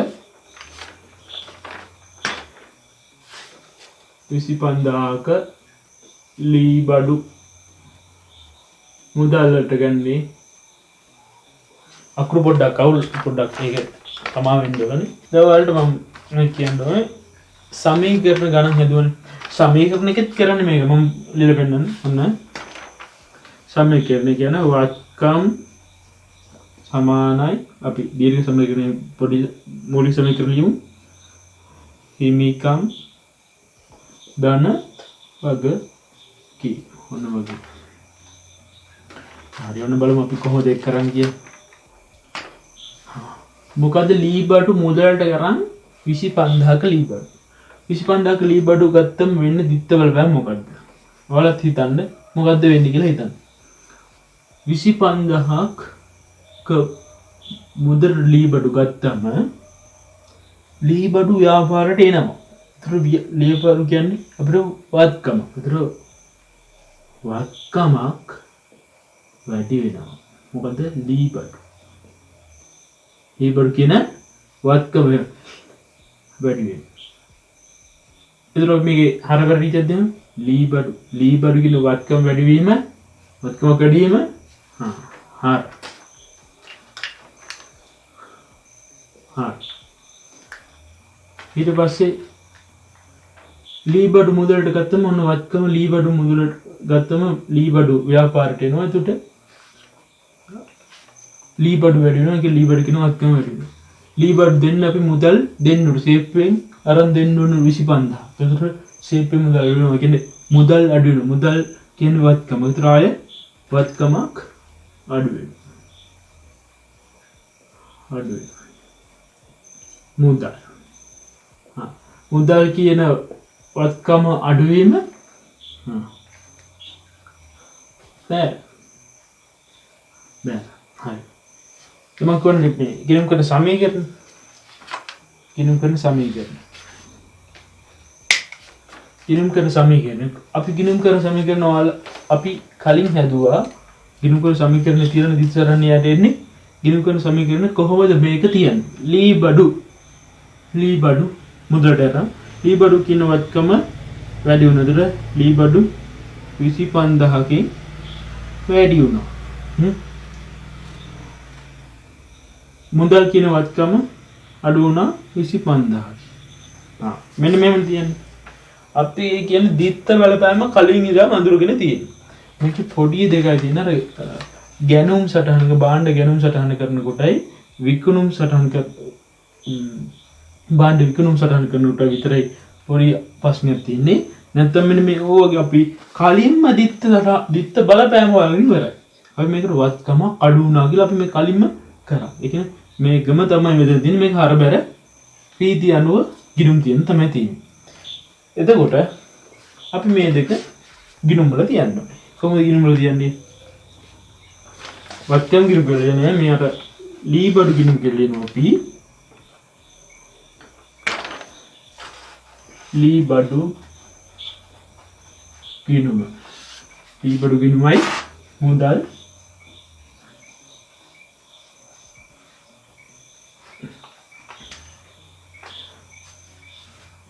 ලී බඩු මුදල්ලට ගන්නේ අකුරු පොඩ්ඩක් අවුල් පොඩ්ඩක් ඒක තමා වෙන්න ඕනේ. දැන් මම කියන්නේ සමීකරණ ගණන් හදුවනේ. සමීකරණ එකත් කරන්නේ මේක මම ලියලා පෙන්නන්න. ඔන්න සමීකරණ කියන වත්කම් සමානයි අපි දීර්ඝ සමීකරණය පොඩි මූලික සමීකරණ ලියමු. හිමිකම් ධන වග කී ඔන්න වගේ. හරි ඔන්න බලමු අපි කොහොමද ඒක කරන්නේ කියලා. මොකද ලී බඩු මුදලට කරන් 25000ක ලී බඩු. 25000ක ලී බඩු ගත්තම වෙන්නේ දිත්ත බලපෑම මොකද්ද? ඔයාලත් හිතන්න මොකද්ද වෙන්නේ කියලා හිතන්න. 25000ක මුදල් ලී බඩු ගත්තම ලී බඩු ව්‍යාපාරයට එනවා. ඒතර ලී බඩු කියන්නේ අපිට වත්කම. ඒතර වත්කමක් වැඩි වෙනවා. මොකද ලී බඩු ලී බඩු කියන වත්කම වැඩි වෙනවා. එතකොට මේකේ හරවර රීතියක් දෙමු. ලී බඩු කියන වත්කම වැඩි වීම වත්කම වැඩි වීම හර ඊට පස්සේ ලී බඩු මුදලට ගත්තම ඔන්න වත්කම ලී බඩු මුදලට ගත්තම ලී බඩු ව්‍යාපාරයට එනවා. එතකොට ලී බඩු වැඩි වෙනවා. ඒක ලී බඩු කියන වත්කම වැඩි වෙනවා. ලී බඩු දෙන්න අපි මුදල් දෙන්න උඩ සේප්පුවෙන් අරන් දෙන්න ඕන 25000. එතකොට සේප්පුවෙන් මුදල් අඩු වෙනවා. කියන්නේ මුදල් අඩු වෙනවා. මුදල් කියන වත්කම. ඒතර ආය වත්කමක් අඩු වෙනවා. මුදල්. මුදල් කියන වත්කම අඩුවීම බෑ. හරි. මම කියන්නේ මේ ගිණුම් කරන සමීකරණ අපි ගිණුම් කරන සමීකරණ වල අපි කලින් හැදුවා ගිණුම් කරන සමීකරණේ තියෙන දිස්වරණය යට එන්නේ ගිණුම් කරන සමීකරණ කොහොමද මේක තියන්නේ ලී බඩු මුදලට යන ලී බඩු කියන වත්කම වැඩි වුණාද ලී බඩු 25000කින් වැඩි වුණා මුදල් කියන වත්කම අඩු වුණා 25000. මෙන්න මෙහෙම තියන්නේ. අපි කියන්නේ දිත්ත බලපෑම කලින් ඉඳන් අඳුරගෙන තියෙන්නේ. මේක පොඩි දෙකයි තියෙන අර ගැනුම් සටහනක භාණ්ඩ ගැනුම් සටහන කරනකොටයි විකුණුම් සටහන භාණ්ඩ විකුණුම් සටහන කරනකොට විතරයි පොඩි ප්‍රශ්නයක් තියෙන්නේ. නැත්නම් මෙන්න මේ ඕවගේ අපි කලින්ම දිත්ත බලපෑම වලින් ඉවරයි. අපි මේකට වත්කම අඩු වුණා කියලා අපි මේ කලින්ම කරා. ඒ කියන්නේ මේකම තමයි මෙතන තියෙන්නේ. මේක හරබැර රීති අනුව ගිණුම් තියෙන තමයි තියෙන්නේ. එතකොට අපි මේ දෙක ගිණුම් වල තියන්න ඕනේ. කොහොමද ගිණුම් වල තියන්නේ? වත්කම් ගිණුම් කරලා නෑ මෙයාට ලී බඩු ගිණුම් කරලා අපි ලී බඩු ගිණුමයි මුදල්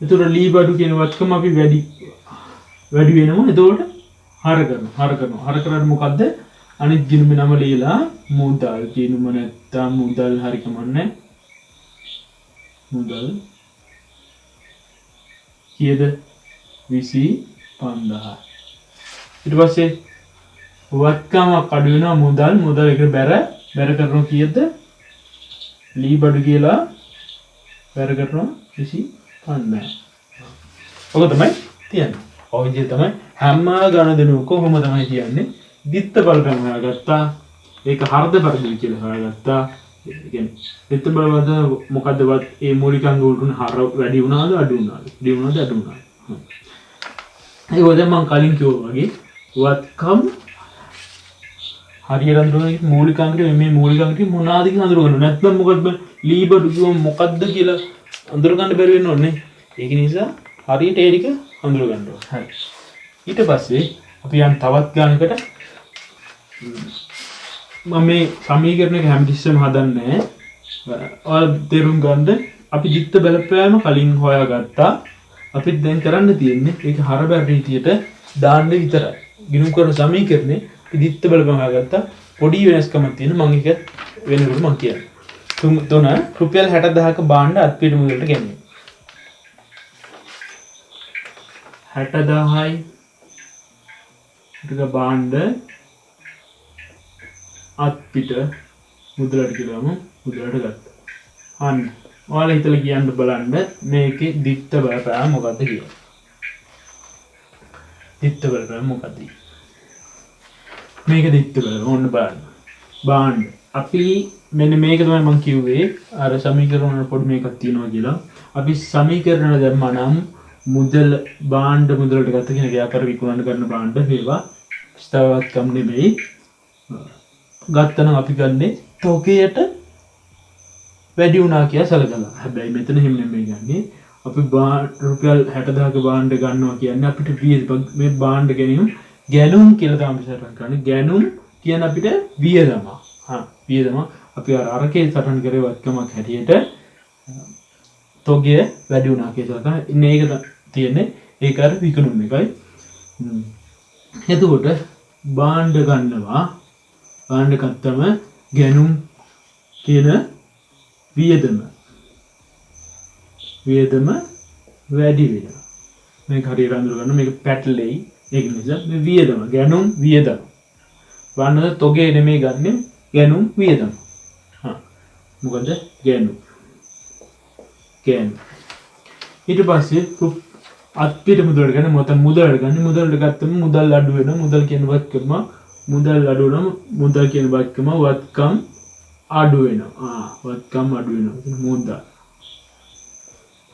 එතකොට ලී බඩු කියන වත්කම අපි වැඩි වෙනවා. එතකොට හර කරනවා මොකද්ද? අනිත් ගිණුමේ නම ලියලා මුදල් ගිණුම නැත්තම් මුදල් හරි කමන්නේ. මුදල් කීයද? 25000. ඊට පස්සේ වත්කම අඩු වෙනවා මුදල් එක බැර කරනවා කීයද? ලී බඩු කියලා බැර කරනවා 25000. ඔක තමයි තියන්නේ. ඔය විදිහ තමයි හැම ගණදෙනුවක කොහොම තමයි කියන්නේ. දිත්ත බලපෑම හොයාගත්තා. ඒක හර්ධ පරිදි කියලා හොයාගත්තා. ඒ කියන්නේ දිත්ත බලවද මොකද්ද ඒ මූලිකාංග වලට හර වැඩි වුණාද අඩු වුණාද? ඒක දැන් මම කලින් කිව්වා වගේ වත්කම් හරියට අඳුරගෙන මූලිකාංගට මේ මූලිකාංගට මොනවාද කියලා අඳුරගන්න. නැත්නම් මොකද්ද ලී බඩු කිව්වම මොකද්ද කියලා අඳුර ගන්න බැරි වෙන්න ඕනේ. ඒක නිසා හරියට ඒ ටික අඳුර ගන්න ඕනේ. හරි. ඊට පස්සේ අපි යන් තවත් ගානකට මම මේ සමීකරණයක හැමතිස්සෙම හදන්නේ ඔයාලා තේරුම් ගන්න අපි දිත්ත බලපෑම කලින් හොයාගත්තා. අපිත් දැන් කරන්න තියෙන්නේ ඒක හරබැර රීතියට දාන්න විතරයි. ගිණුම් කරන සමීකරණේ අපි දිත්ත බලපෑම හොයාගත්තා. පොඩි වෙනස්කමක් තියෙන මම ඒක වෙනකොට මම කියන්නම්. තුන රුපියල් 60000ක භාණ්ඩ අත්පිට මුදලට ගැනීම. 60000යි ටික භාණ්ඩ අත්පිට මුදලට කියලාම මුදලට ගත්තා. අන්න ඔයාලා හිතලා කියන්න බලන්න මේකේ දිත්ත බලපෑම මොකද්ද කියලා. දිත්ත බලපෑම මොකද්ද? මේක දිත්ත බලපෑම ඕන්න බලන්න. භාණ්ඩ අපි මෙන්න මේක තමයි මම කිව්වේ අර සමීකරණ වල පොඩි මේකක් තියෙනවා කියලා. අපි සමීකරණ දැම්මා නම් මුදල් භාණ්ඩ මුදලට ගත්ත කියන ව්‍යාපාර විකුණන කරන භාණ්ඩ වේවා ස්ථාවරකම් නෙමෙයි. ගත්තනම් අපි ගන්නේ තොගයට වැඩි වුණා කියලා සැලකලා. හැබැයි මෙතන හිම නෙමෙයි ගන්නේ. අපි රුපියල් 60000ක භාණ්ඩ ගන්නවා කියන්නේ අපිට මේ භාණ්ඩ ගැනුම් කියලා තමයි සටහන් කරන්නේ. ගැනුම් කියන අපිට වියදම. වියදම අපි අරකේ සටහන් කරේ වත්කමක් හැටියට තොගය වැඩි වුණා කියලා සලකන. ඉන්නේ ඒක තියෙන්නේ ඒක අර විකුණුම් එකයි. එතකොට භාණ්ඩ ගන්නවා. භාණ්ඩ ගත්තම ගැනුම් කියන වියදම වැඩි වෙනවා. මේක හරියට අඳුර ගන්න මේක පැටලෙයි. ඒක නිසා මේ වියදම ගැනුම් වියදම. වන්නද තොගේ නෙමෙයි ගන්නෙ ගැනුම් වියදම. මොකද ගැනුම්. ඊට පස්සේ අත්පිට මුදල් ගන්න මොතන මුදල් ගන්න මුදල් ගත්තම මුදල් අඩු වෙනවා. මුදල් කියන වත්කම මුදල් අඩු නම් මුදල් කියන වත්කම වත්කම් අඩු වෙනවා. වත්කම් අඩු වෙනවා. මුදල්.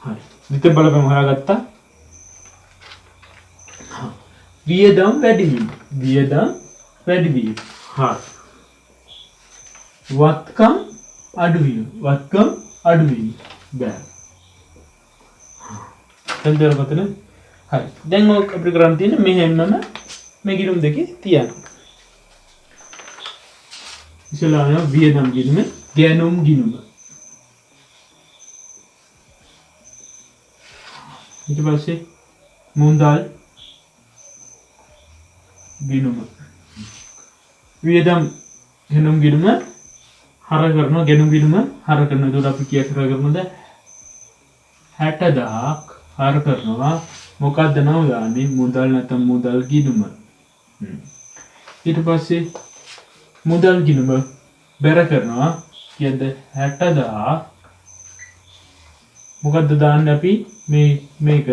හරි. විතර බලපෑම හොයාගත්තා. වියදම් වැඩි වීම. හරි. වත්කම් අඩු වීම. බෑ. දැන් හරි. දැන් ඔක අපිට කරන් තියෙන්නේ මෙහෙමම මේ ගිණුම් දෙකේ තියන්න. ඉස්සෙල්ලා වියදම් ගිණුම, ගැනුම් ගිණුම. ඊට පස්සේ මුදල් ගිණුම. වියදම් ගැනුම් ගිණුම හර කරනවා, ගැනුම් ගිණුම හර කරනවා. ඒකට අපි කීයක් හර කරනවද? 60000ක් හර කරනවා. මොකක්ද නම දාන්නේ? මුදල් නැත්නම් මුදල් ගිණුම. ඊට පස්සේ මුදල් ගිණුම බෙර කරනවා. කියද්ද 60000 මොකද්ද දාන්නේ අපි මේක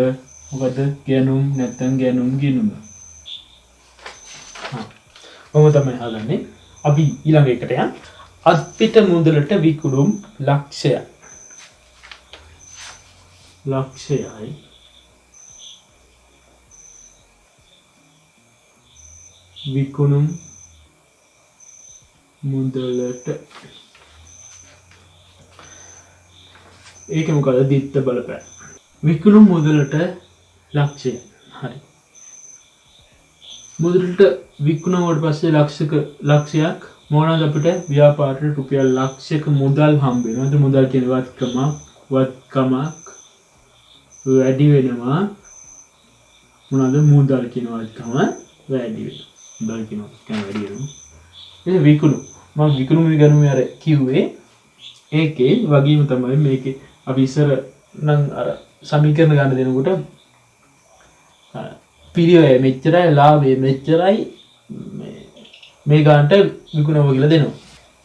මොකද්ද? ගැනුම් නැත්නම් ගැනුම් ගිණුම. ඔහොම තමයි හදන්නේ. අපි ඊළඟ එකට යන්න. අත්පිට මුදලට විකුණුම් ලක්ෂයයි. විකුණුම් මුදලට ඒක මොකද? දිත්ත බලපෑ. විකුණුම් මුදලට ලක්ෂය. හරි. මුදලට විකුණුවට පස්සේ ලක්ෂයක් මොනවාද අපිට ව්‍යාපාරයට රුපියල් ලක්ෂයක මුදල් හම්බ වෙනවා. මුදල් කියන වත්කමක් වැඩි වෙනවා. මොනවාද? මුදල් කියන වත්කම වැඩි වෙනවා. මුදල් කියන වත්කම වැඩි වෙනවා. ඒ විකුණු මම විකුණු ගැනුම අර කිව්වේ ඒකේ වගේම තමයි මේකේ අපි ඉස්සර නම් අර සමීකරණ ගන්න දෙනකොට පිරිවැය මෙච්චරයි ලාභය මෙච්චරයි මේ ගන්නට විකුණුව කියලා දෙනවා.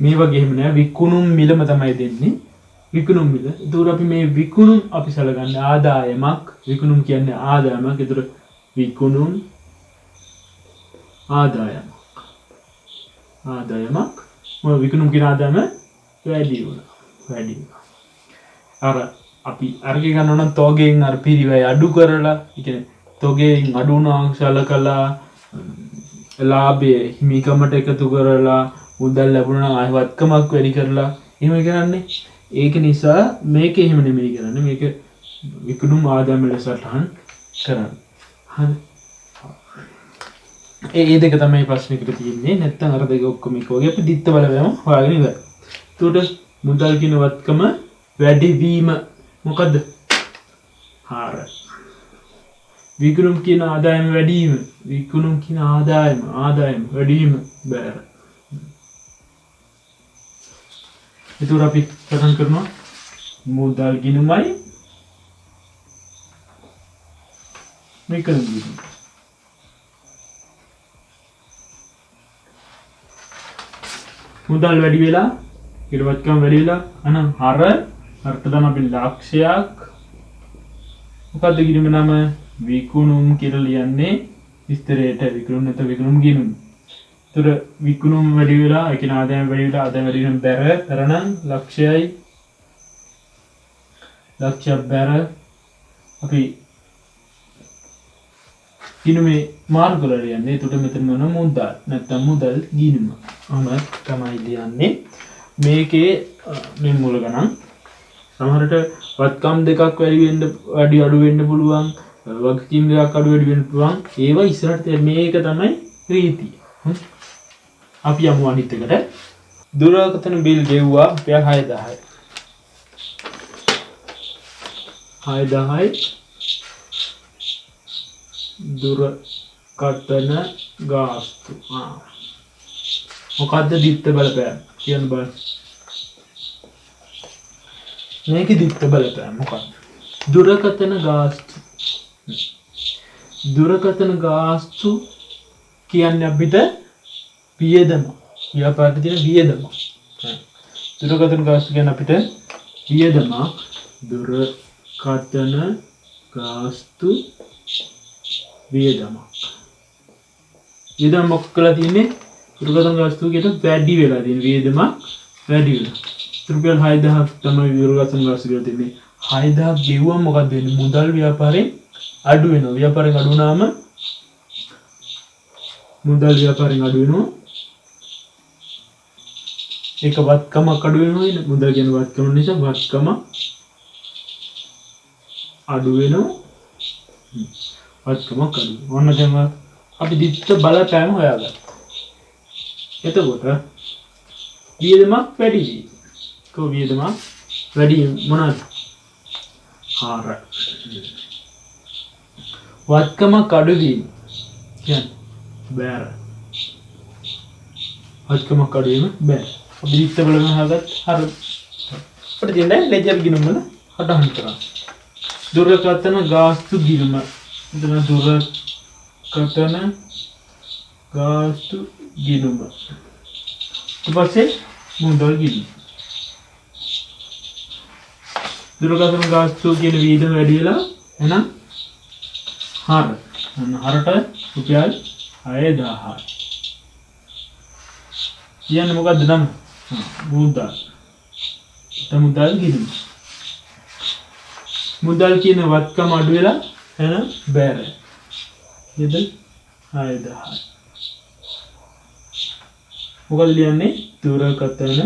මේ වගේ එහෙම නෑ විකුණුම් මිලම තමයි දෙන්නේ. විකුණුම් මිල. ඒතකොට අපි මේ විකුණුම් අපි සලකන්නේ ආදායමක්. විකුණුම් කියන්නේ ආදායමක්. ඒතකොට විකුණුම් ආදායමක්. මොන විකුණුම් කියන ආදායම වැඩි වුණා. අර අපි අරගෙන ගන්නවා නම් තෝගෙන් අර පිරිවැය අඩු කරලා, ඒ කියන්නේ තෝගෙන් අඩු වුණා සලකලා ලාභයේ හිමිකමට එකතු කරලා මුදල් ලැබුණා නම් ආයවත්කමක් වැඩි කරලා එහෙම කරන්නේ. ඒක නිසා මේක එහෙම නෙමෙයි කරන්නේ. මේක විකුණුම් ආදායම ලෙස සටහන් කරන්නේ. හරි. ඒ දෙක තමයි ප්‍රශ්නෙකට තියෙන්නේ. නැත්තම් අර දෙක ඔක්කොම එක වගේ අපි දිත්ත බලවම හොයාගෙන ඉවරයි. ඒකට මුදල් කියන වත්කම වැඩි වීම මොකද්ද? හාර. විකුණුම් කියන ආදායම වැඩි වීම. විකුණුම් කියන ආදායම වැඩි වීම බෑර. ඒතර අපි සටහන් කරනවා මුදල් ගිණුමයි විකුණුම් ගිණුම. මුදල් වැඩි වෙලා ඊට වත්කම් වැඩි වෙලා අනම් හරට තමයි අපි ලක්ෂයක් මොකද්ද ගිණුම නම විකුණුම් කියලා ලියන්නේ විස්තරයට. විකුණුම් නැත්නම් විකුණුම් ගිණුම්. ඒතර විකුණුම් වැඩි වෙලා ඒ කියන්නේ ආදායම වැඩි වෙලා ආදායම වැඩි වෙන බැරනම් ලක්ෂයක් බැර අපි ගිණුමේ මාර්ග වල ලියන්නේ. ඒකට මෙතන මොන මුදල් නැත්නම් මුදල් ගිණුම. තමයි ලියන්නේ. මේකේ මේ මූල ගණන් සමහරට වත්කම් දෙකක් වැඩි අඩු වෙන්න පුළුවන්. වගකීම් දෙකක් අඩු වැඩි වෙන්න පුළුවන්. ඒවා ඉස්සරහට මේක තමයි රීතිය. අපි යමු අනිත් එකට. දුරකථන බිල් ගෙව්වා රුපියල් 6000යි. 6000යි දුරකථන ගාස්තු. මොකද්ද දිත්ත බලපෑම කියන්න බලන්න. මේකේ දිත්ත බලපෑම මොකක්ද? දුරකථන ගාස්තු. දුරකථන ගාස්තු කියන්නේ අපිට වියදම. ව්‍යාපාරයේ තියෙන වියදම. දුරකථන ගාස්තු කියන්නේ අපිට වියදමක්. දුරකථන ගාස්තු වියදමක්. වියදම මොකක්ද තියෙන්නේ? දුරකථන ගාස්තු කියන වැඩි වෙලා තියෙන වියදමක් වැඩි වෙලා. රුපියල් 6000ක් තමයි දුරකථන ගාස්තු කියලා තියෙන්නේ. 6000ක් ගෙවුවම මොකද වෙන්නේ? මුදල් ව්‍යාපාරයෙන් අඩු වෙනවා. ව්‍යාපාරයෙන් අඩු වුණාම මුදල් ව්‍යාපාරයෙන් අඩු වෙනවා. ඒක වත්කමක් අඩු වෙනවා නේ. මුදල් කියන වත්කම නිසා වත්කම අඩු වෙනවා. වත්කමක් අඩු වෙනවා. ඔන්න දැන් අපි දිත්ත බලපෑම හොයාගත්තා. එතකොට වියදමක් වැඩි වෙයි. කො වියදමක් වැඩි මොනවාද? හාර. වත්කමක් අඩු වීම කියන්නේ බෑර. වත්කමක් අඩු වීම බෑර. අපි දිත්ත බලන හදත් හර අපිට දෙන්නේ ලෙජර් ගිණුම වල හටහන් කරා. දුරකථන ගාස්තු ගිණුම. එතන දුරකථන ගාස්තු ගිණුම. ඊට පස්සේ මුදල් ගිණුම. දුරකථන ගාස්තු කියන වියදම වැඩි වෙලා එහෙනම් හර. හරට රුපියල් 6000. කියන්නේ මොකද්ද නම? මුදල්. මුදල් ගිණුම. මුදල් කියන වත්කම අඩු වෙලා එහෙනම් බෑර. නේද? 6000. මොකද ලියන්නේ? දුරකථන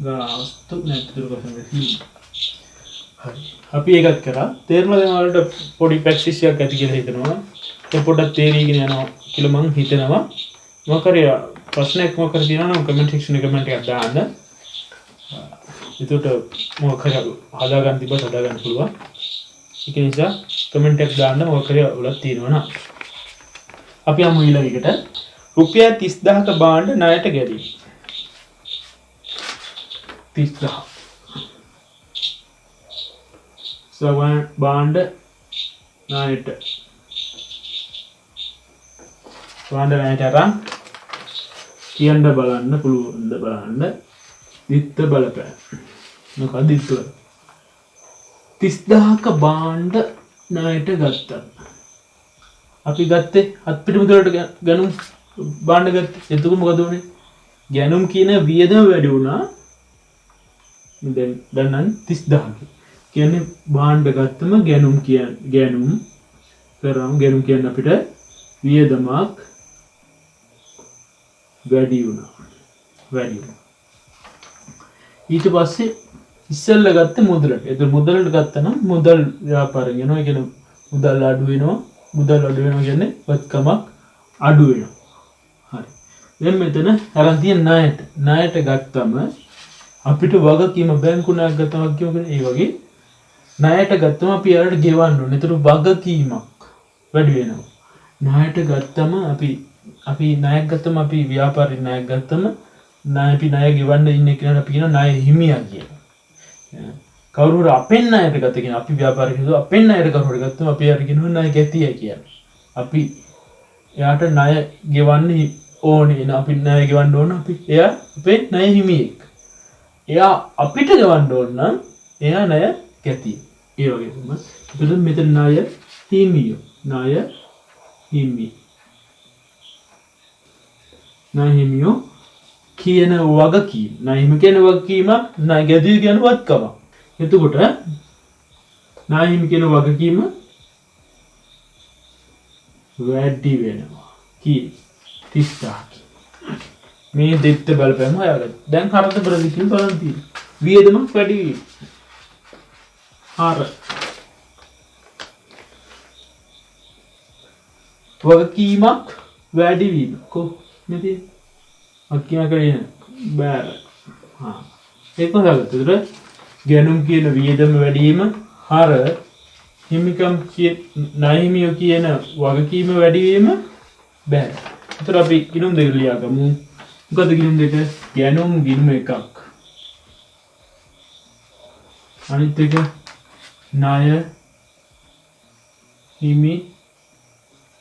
ගාස්තු නැත්නම් දුරකථන ගාස්තු. හරි. අපි ඒකත් කරා. තේරුණාද මට පොඩි ප්‍රැක්ටිස් එකක් ඇති කියලා හිතනවා. ඒ පොඩ්ඩක් තේරීගෙන යනවා කියලා මම හිතනවා. මොකද ප්‍රශ්නයක් මොකක්ද තියෙනවා නම් කමෙන්ට් සෙක්ෂන් එකේ කමෙන්ට් එකක් දාන්න. ඒකට මොකක් හරි හදාගන්න තිබ්බත් හදාගන්න පුළුවන්. ඒක නිසා කමෙන්ට් එකක් දාන්න මොකක් හරි උලක් තියෙනවා නම්. අපි යමු ඊළඟට රුපියල් 30000ක බාණ්ඩ ණයට ගැනීම. 30000 සවන් බාණ්ඩ ණයට බාණ්ඩ ණයට අරන් කියන්න බලන්න පුළුවන්ද බලන්න. දිත්ත බලපෑම. මොකක්ද දිත්ත? 30000ක බාණ්ඩ ණයට ගත්තා. අපි ගත්තේ අත්පිට මුදලට ගණුම් බාණ්ඩ ගත්තේ. එතකොට මොකද වුනේ? ගණුම් කියන වියදම වැඩි වුණා. දැන් නම් 30000ක. කියන්නේ බාණ්ඩ ගත්තම ගණුම් කරාම ගණුම් කියන්නේ අපිට වියදමක් වැඩි වුණා. ඊට පස්සේ ඉස්සෙල්ලා ගත්ත මුදලට. ඒක මුදලට ගත්තනම් මුදල් ව්‍යාපාරයෙන් යනවා. ඒ කියන්නේ මුදල් අඩු වෙනවා. මුදල් අඩු වෙනවා කියන්නේ වත්කමක් අඩු වෙනවා. හරි. දැන් මෙතන අරන් තියෙන ණයට ගත්තම අපිට වගකීම බැංකු ණයක් ගත්තම කියෝකනේ ඒ වගේ ණයට ගත්තම අපි යාට ගෙවන්න ඕනේ. ඒතර වගකීමක් වැඩි වෙනවා. ණයට ගත්තම අපි ණයක් ගත්තම අපි ව්‍යාපාරික ණයක් ගත්තම අපි ණය ගෙවන්න ඉන්නේ කියලා අපි කියන ණය හිමියා කියලා. කවුරු හරි අපෙන් ණයට ගත්ත කියන අපි ව්‍යාපාරිකයෝ අපෙන් ණයට කවුරු හරි ගත්තම අපි යාට කියනවා ණය ගැතිය කියලා. අපි එයාට ණය ගෙවන්න ඕනේ. අපි ණය ගෙවන්න ඕන අපි එයා අපේ ණය හිමියෙක්. එයා අපිට ගෙවන්න ඕන නම් එයා ණය ගැතිය. ඒ වගේ තමයි. එතකොට මෙතන ණය හිමියෝ. ණය හිමියෝ කියන වගකීම. ණය හිමි කියන වගකීම ණය ගැතිය කියන වත්කම. එතකොට ණය හිමි කියන වගකීම වැඩි වෙනවා. කී 30000. මේ දෙත්ත බලපෑම හොයාගන්න. දැන් හරද ප්‍රතික්‍රියා බලන්න තියෙනවා. වියදමක් වැඩි වීම. හර. වගකීමක් වැඩි වීම. කොහොමද? වගකීමක් කියන්නේ බෑර. ඒක හොයාගත්තා. ඒතර ගණුම් කියන වියදම වැඩි වීම හර හිමිකම් ණය හිමියෝ කියන වගකීම වැඩි වීම බෑ. ඒතර අපි ගිණුම් දෙක ලියාගමු. මොකද ගිණුම් දෙක? ගැනුම් ගිණුම එකක්. අනිත් එක ණය හිමි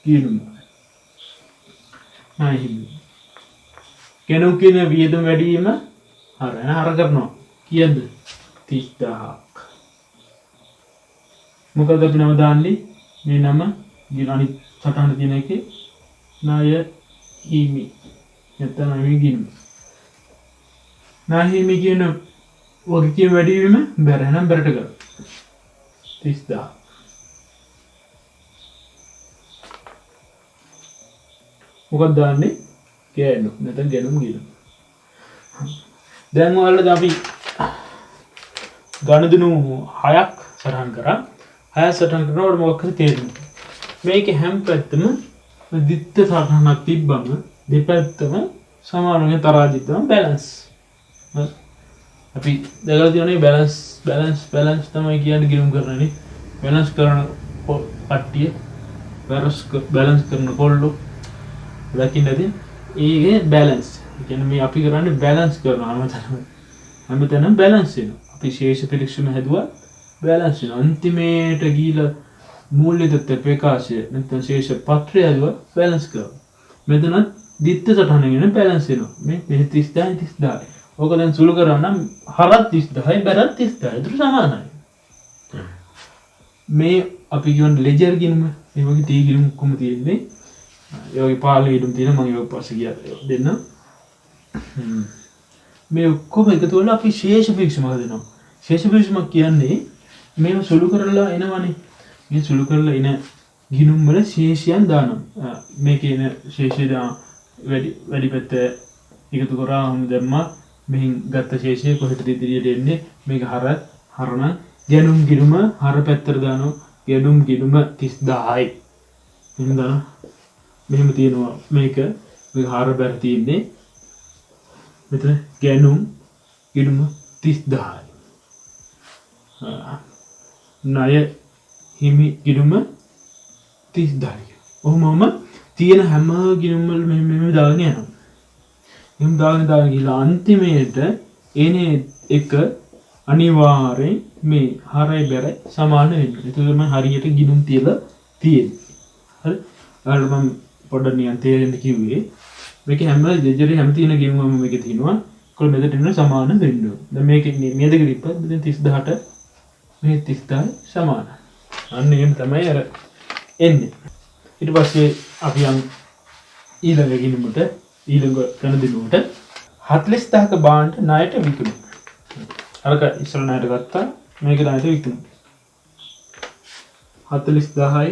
ගිණුම. ණය හිමි. ගැනුම් කියන වියදම වැඩි වීම හර කරනවා. කීයද? 30000ක්. මොකද අපි නම දාන්නේ මේ නම අනිත් සටහන තියෙන එකේ ණය හිමි. නැත්නම් ණය හිමි. ණය හිමි කියන වගකීම වැඩි වීම බැර නම් බැරට කර 30000. මොකක්ද දාන්නේ? ගෑනුම් නැත්නම් ගැනුම් ගිණුම. දැන් ඔයාලට අපි ගණදෙනු 6ක් සටහන් කරා. 6 සටහන් කරනකොට මොකක්ද තේරෙන්නේ? මේකේ හැම පැත්තම දිත්ත සටහනක් තිබ්බම දෙපැත්තම සමානව තරාදිතම බැලන්ස්. අපි දැකලා තියෙනනේ බැලන්ස් තමයි කියන්නේ ගිණුම් කරනනේ. බැලන්ස් කරන කට්ටිය බැලන්ස් කරන කොල්ලෝ ලකින්නදී ඒකේ බැලන්ස්. ඒ කියන්නේ මේ අපි කරන්නේ බැලන්ස් කරනවා හැමතැනම බැලන්ස් වෙනවා. අපි ශේෂ පරීක්ෂණ හැදුවා බැලන්ස් වෙනවා. අන්තිමේට ගිහිලා මූල්‍ය තත්ත්ව ප්‍රකාශය නැත්නම් ශේෂ පත්‍රය හැදුවා බැලන්ස් කරනවා. මෙතනත් දිත්ත සටහනගෙන බැලන්ස් වෙනවා. මේ 30000. ඕක දැන් සුළු කරා නම් හරත් 30000යි බැරත් 30000යි. ඒක සමානයි. මේ අපි කියන ලෙජර් ගිණුම මේ වගේ තී ගිණුම් කොහොම තියෙන්නේ? ඒ වගේ පාළි ගිණුම් තියෙන මම ඒක පස්සේ කියලා දෙන්න. මේ ඔක්කොම එකතු වෙලා අපි ශේෂ පරීක්ෂමක් දෙනවා. ශේෂ පරීක්ෂමක් කියන්නේ මේව සුළු කරලා එනවනේ. මේ සුළු කරලා එන ගිණුම් වල ශේෂයන් දානවා. මේකේ එන ශේෂය වැඩි පැත්ත එකතු කරාම දැම්මා. මෙහින් ගත්ත ශේෂය කොහෙටද ඉදිරියට එන්නේ? මේක හරන ගැනුම් ගිණුම හර පැත්තට දානවා. ගැනුම් ගිණුම 30000යි. එහෙනම් දානවා. මෙහෙම තියෙනවා මේක හර බැර තියෙන්නේ. මෙතන ගැනුම් ගිණුම 30000යි. ණය හිමි ගිණුම 30000යි. ඔහොමම තියෙන හැම ගිණුම් වල මෙහෙම දාගෙන යනවා. එහෙම දාගෙන ගිහලා අන්තිමේට එනේ එක අනිවාර්යෙන් මේ හරයි බැරයි සමාන වෙන්න. ඒක තමයි හරියට ගිණුම් තියලා තියෙන්නේ. හරි? අර මම පොඩ්ඩක් නිකන් තේරෙන්න කිව්වේ. මේකේ හැම දෙජරේ හැම තියෙන ගිණුමම මේකේ තියෙනවා. ඒකල මෙතන එන්න සමාන වෙන්න ඕන. දැන් මේකේ මේ දෙක ලිප්පත් දැන් 30000ට මේ 30000 සමානයි. අන්න එහෙම තමයි අර එන්නේ. ඊට පස්සේ අපි යම් ඊළඟ ගිණුමට ඊළඟ ගණදිනුවට 40000ක බාණ්ඩ ණයට විකුණු. අරක ඉස්සර ණයට ගත්තා මේක ණයට විකුණු. 40000යි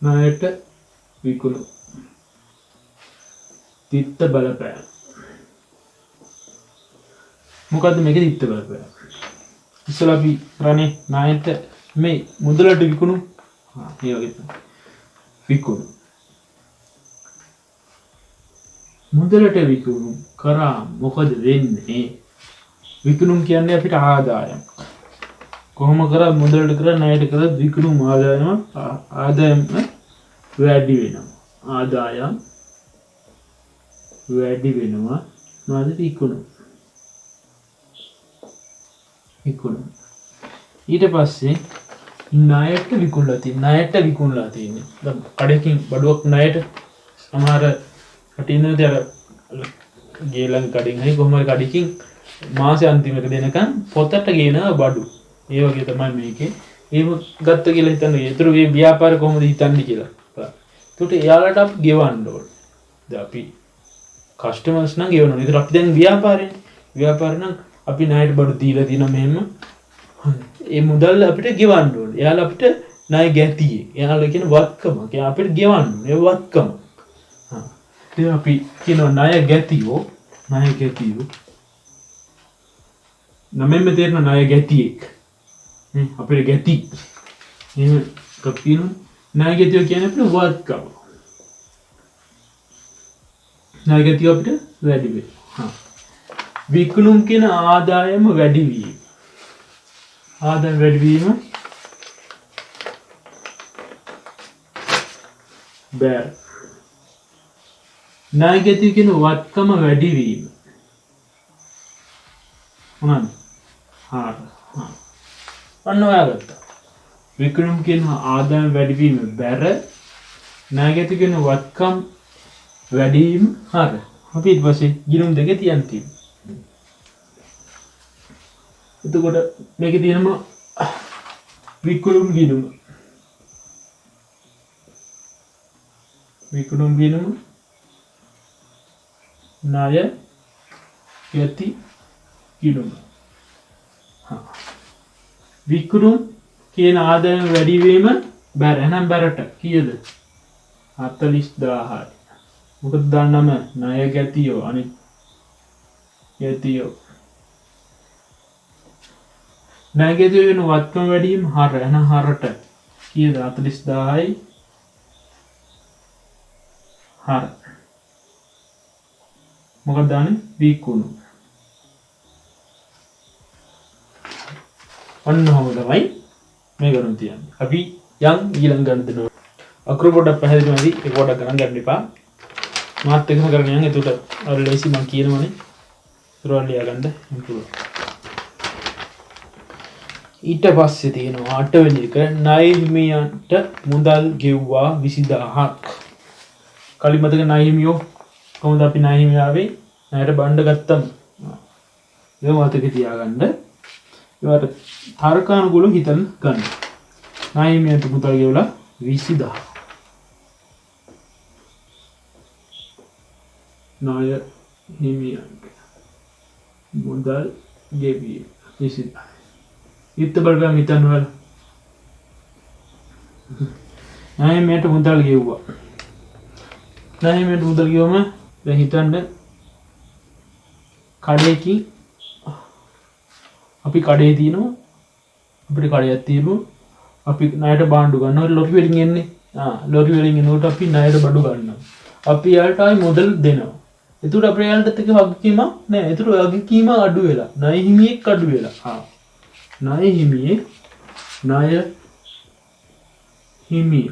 ණයට විකුණු. තිත්ත බලපෑම. මොකද්ද මේකේ තිත්ත බලපෑම? ඉස්සලා අපි කරන්නේ ණයට මේ මුදලට විකුණු. මේ වගේ තමයි. විකුණු. මුදලට විකුණු කරා මොකද වෙන්නේ? විකුණුම් කියන්නේ අපිට ආදායම්. කොහොම කරා මුදලට කරා ණයට කරා විකුණුම් ආදායම වැඩි වෙනවා. ආදායම් වැඩි වෙනවා. මොනවද විකුණුම්? විකුණුම්. ඊට පස්සේ ණයට විකුණලා තියෙන්නේ. දැන් කඩකින් බඩුවක් ණයට සමහර කටිනේදී අර ගේලන් කඩින් හරි කොහොම හරි කඩකින් මාසෙ අන්තිමක දෙනකන් පොතට ගේන බඩු. ඒ වගේ තමයි මේකේ. එහෙම ගත්ත කියලා හිතන්නේ. ඒතර මේ ව්‍යාපාර කොහොමද හිතන්නේ කියලා. ඒකට එයාලට අපි ගෙවන්න ඕනේ. දැන් අපි කස්ටමර්ස් නම් ගෙවනවා. ඒතර අපි දැන් ව්‍යාපාර නම් අපි ණයට බඩු දීලා තියෙනවා මෙහෙම. ඒ මුදල් අපිට ගෙවන්න ඕනේ. එයාලා අපිට ණය ගැතියි. එයාලා කියන වත්කම. ඒ අපිට ගෙවන්න ඕනේ. ඒ වත්කම. ඉතින් අපි කියනවා ණය ගැතියෝ. නමෙන්න තේරෙන ණය ගැතියෙක්. අපිට ගැති. එහෙම කියනවා. ණය ගැතියෝ කියන්නේ අපිට වත්කම. ණය ගැතියෝ අපිට වැඩි වෙනවා. විකුණුම් කියන ආදායම වැඩි වීම. ආදායම වැඩි වීම බැර. ණය ගැතිය කියන වත්කම වැඩි වීම. මොනවාද? හාර. අන්න ඔයාගත්තා. විකුණුම් කියන ආදායම වැඩි වීම බැර. ණය ගැතිය කියන වත්කම් වැඩි වීම හාර. අපි ඊට පස්සේ ගිණුම් දෙකේ තියන් තියෙනවා. එතකොට මේකේ තියෙනවා විකුණුම් ගිණුම. විකුණුම් ගිණුම ණය ගැති ගිණුම. විකුණුම් කියන ආදායම වැඩි වීම බැර. එහෙනම් බැරට කීයද? 40000යි. මොකද දාන්නම ණය ගැතියෝ අනිත් ගැතියෝ ණය ගැතියෝ වෙන වත්කම වැඩි වීම හර. එහෙනම් හරට කීයද? 40000යි හර. මොකක්ද දාන්නේ? විකුණුම්. ඔන්න ඔහොම තමයි මේ ගණන් තියන්නේ. අපි යම් ඊළඟ ගණන් දෙනවා. අකුරු පොඩ්ඩක් පැහැදිලි නැති ඒක පොඩ්ඩක් ගණන් ගන්න එපා. මාත් එකම කරගෙන යන්න. එතකොට අර ලේසි මම කියනවනේ. ඉතුරුවා ලියා ගන්න පුළුවන්. ඊට පස්සේ තියෙනවා 8 වෙනි එක ණය හිමියන්ට මුදල් ගෙව්වා 20000ක්. කලින් මතක ණය හිමියෝ කොහොමද අපි ණය හිමිය ආවේ? ණයට බණ්ඩ ගත්තම. ඒක මතක තියාගන්න. ඒවට තර්කානුකූලව හිතන්න ගන්න. ණය හිමියන්ට මුදල් ගෙවලා 20000. ණය හිමියන්ට මුදල් ගෙවීම 20000. ඉත්ත බලපෑම හිතන්න වල. ණය හිමියන්ට මුදල් ගෙව්වා. ණය හිමියන්ට මුදල් ගෙවම දැන් හිතන්න කඩේකින් අපි කඩේ තියෙනවා. අපිට කඩයක් තියෙනවා. අපි ණයට බාණ්ඩු ගන්නවා. ලොරි වලින් එන්නේ. ලොරි වලින් එනකොට අපි ණයට බඩු ගන්නවා. අපි යාට ආයි මුදල් දෙනවා. එතකොට අපේ යාලටත් එක වගකීමක් නෑ. එතකොට වගකීම අඩු වෙලා. ණය හිමියෙක් අඩු වෙලා. ණය හිමියෙක් ණය හිමිය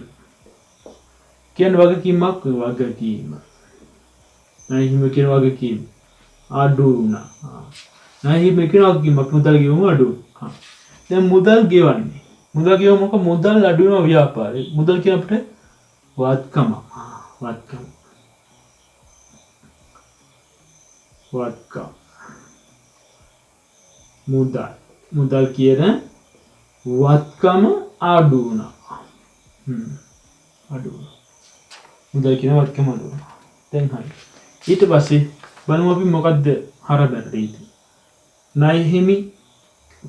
කියන වගකීමක් වගකීම. ණය හිමිය කියන වගකීම අඩු වුණා. ණය හිමිය කියන වගකීමක් මුදල් ගෙවම අඩු වුණා. දැන් මුදල් ගෙවන්නේ. මුදල් ගෙවම මොකද? මුදල් අඩු වෙන ව්‍යාපාරේ. මුදල් කියන අපිට වත්කම. වත්කම. වත්කම. මුදල් කියන වත්කම අඩු වුණා. අඩු වුණා. මුදල් කියන වත්කම අඩු වුණා. දැන් හරි. ඊට පස්සේ බලමු අපි මොකද්ද හර බැර රීති. ණය හිමි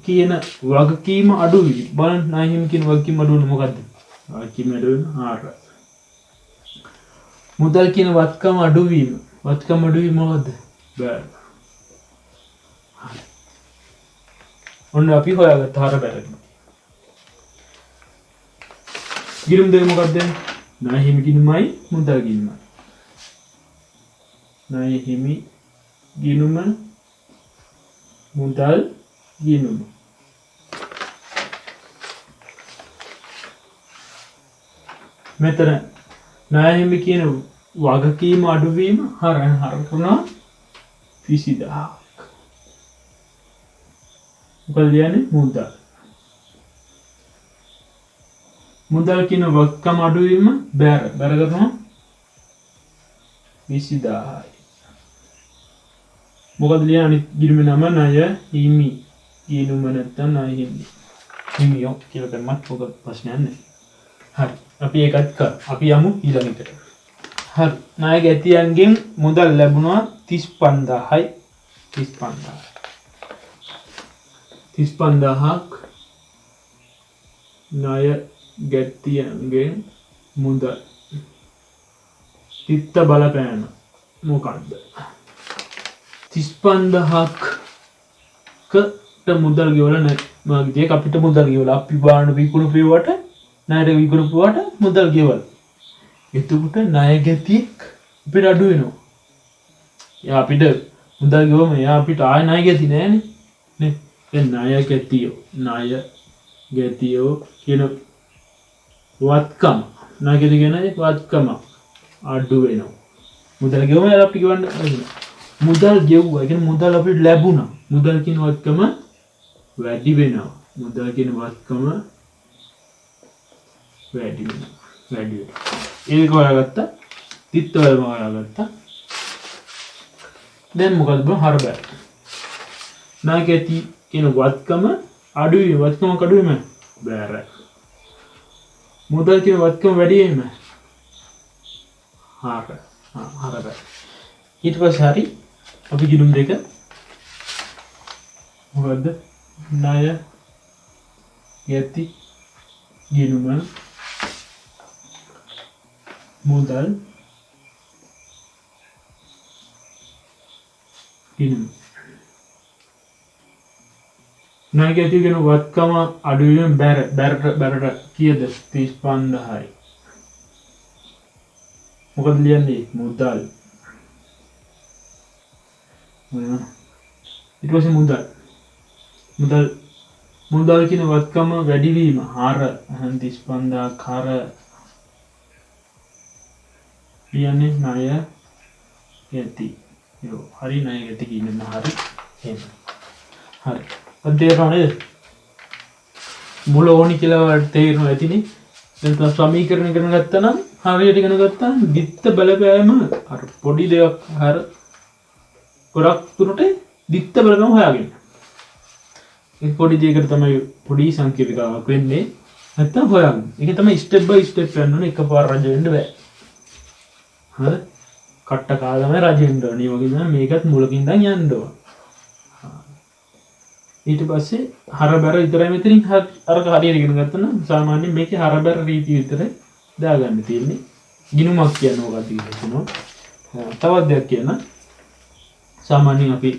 කියන වගකීම අඩු වී. බලන්න ණය හිමි කියන වගකීම අඩු වෙන මොකද්ද? වගකීම අඩු වෙන හර. මුදල් කියන වත්කම අඩු වීම. වත්කම අඩු වීම මොකද්ද? බැර. ඔන්න අපි හොයාගත්ත හර බැර. ගිණුම් දෙක මොකක්ද? ණය හිමි ගිණුමයි මුදල් ගිණුමයි. ණය හිමි ගිණුම මුදල් ගිණුම. මෙතන ණය හිමි කියන වගකීම අඩුවීම හර කරනවා 20000. මොකද කියන්නේ? මුදල්. මුදල් කියන වගකීම අඩුවීම බැර. බැර කරනවා 20000යි. මොකද ලියන්නේ? අනිත් ගිණුමේ නම ණය හිමි. ගිණුම නැත්තම් ණය හිමි. හිමියෝ කියලා කරමත් මොකද ප්‍රශ්නයක් නැහැ. හරි. අපි ඒකත් කර. අපි යමු ඊළඟට. හරි. ණය ගැතියන්ගෙන් මුදල් ලැබුණා 35000යි. 35000ක් ණය ගැතියන්ගෙන් මුදල්. තිත්ත බලපෑම මොකක්ද? 35000කට මුදල් ගෙවලා නැහැ. මාගිතේ අපිට මුදල් ගෙවලා අපි බාණ්ඩ විකුණු පියවට ණයට විකුණු පියවට මුදල් ගෙවලා. එතකොට ණය ගැතියෙක් අපිට අඩු වෙනවා. එයා අපිට මුදල් ගිහුවම එයා අපිට ආය ණය ගෙති නෑනේ නේ. ඒ ණය ගැතියෝ කියන වත්කම ණය ගැති කියන්නේ වත්කම අඩු වෙනවා. මුදල් ගෙවුවම එයා අපිට ගෙවන්න මුදල් ගෙවුවා කියන්නේ මුදල් අපිට ලැබුණා. මුදල් කියන වත්කම වැඩි වෙනවා. මුදල් කියන වත්කම වැඩි වෙනවා. ඒක හොයාගත්තා. තිත්ත වලම හොයාගත්තා. දැන් මොකද බං හර බෑ. ණය ගැති කියන වත්කම අඩුයි. වත්කම කඩුවෙම බෑර. මුදල් කියන වත්කම වැඩි වීම හර බෑ. ඊට පස්සේ හරි අපි ගිණුම් දෙක මොකද්ද? ණය ගැති ගිණුම මුදල් ගිණුම. ණය ගැති කියන වත්කම අඩු වීම බැරට කීයද? 35000යි. මොකද ලියන්නේ? මුදල්. ඊට පස්සේ මුදල් කියන වත්කම වැඩි වීම හර 35000 කර ලියන්නේ ණය ගැති. යෝ හරි ණය ගැති කියන්නේ හරි එහෙම. හරි. අධ්‍යයනය නේද? මුල ඕනි කියලා තේරෙනවා ඇතිනේ. දැන් සමීකරණ ඉගෙන ගත්තා නම් හරියට ඉගෙන ගත්තා නම් දිත්ත බලපෑම අර පොඩි දෙයක් අර ගොඩක් දුරට දිත්ත බලපෑම හොයාගන්න. ඒ පොඩි දෙයකට තමයි පොඩි සංකේතිකාවක් වෙන්නේ. නැත්තම් හොයාගන්න. ඒක තමයි ස්ටෙප් බයි ස්ටෙප් යන්න ඕනේ. එකපාර රජ වෙන්න බෑ. හරි? කට්ට කාලම රජ වෙන්න ඕනේ. ඒ වගේ තමයි මේකත් මුලකින් ඉඳන් යන්න ඕන. ඊට පස්සේ හරබර විතරයි මෙතනින් අරක හරියට ඉගෙන ගත්තා නම් සාමාන්‍යයෙන් මේකේ හරබර රීතිය විතරයි දාගන්න තියෙන්නේ. ගිණුමක් කියන්නේ මොකක්ද කියනවා. තවත් දෙයක් කියන්න. සාමාන්‍යයෙන් අපි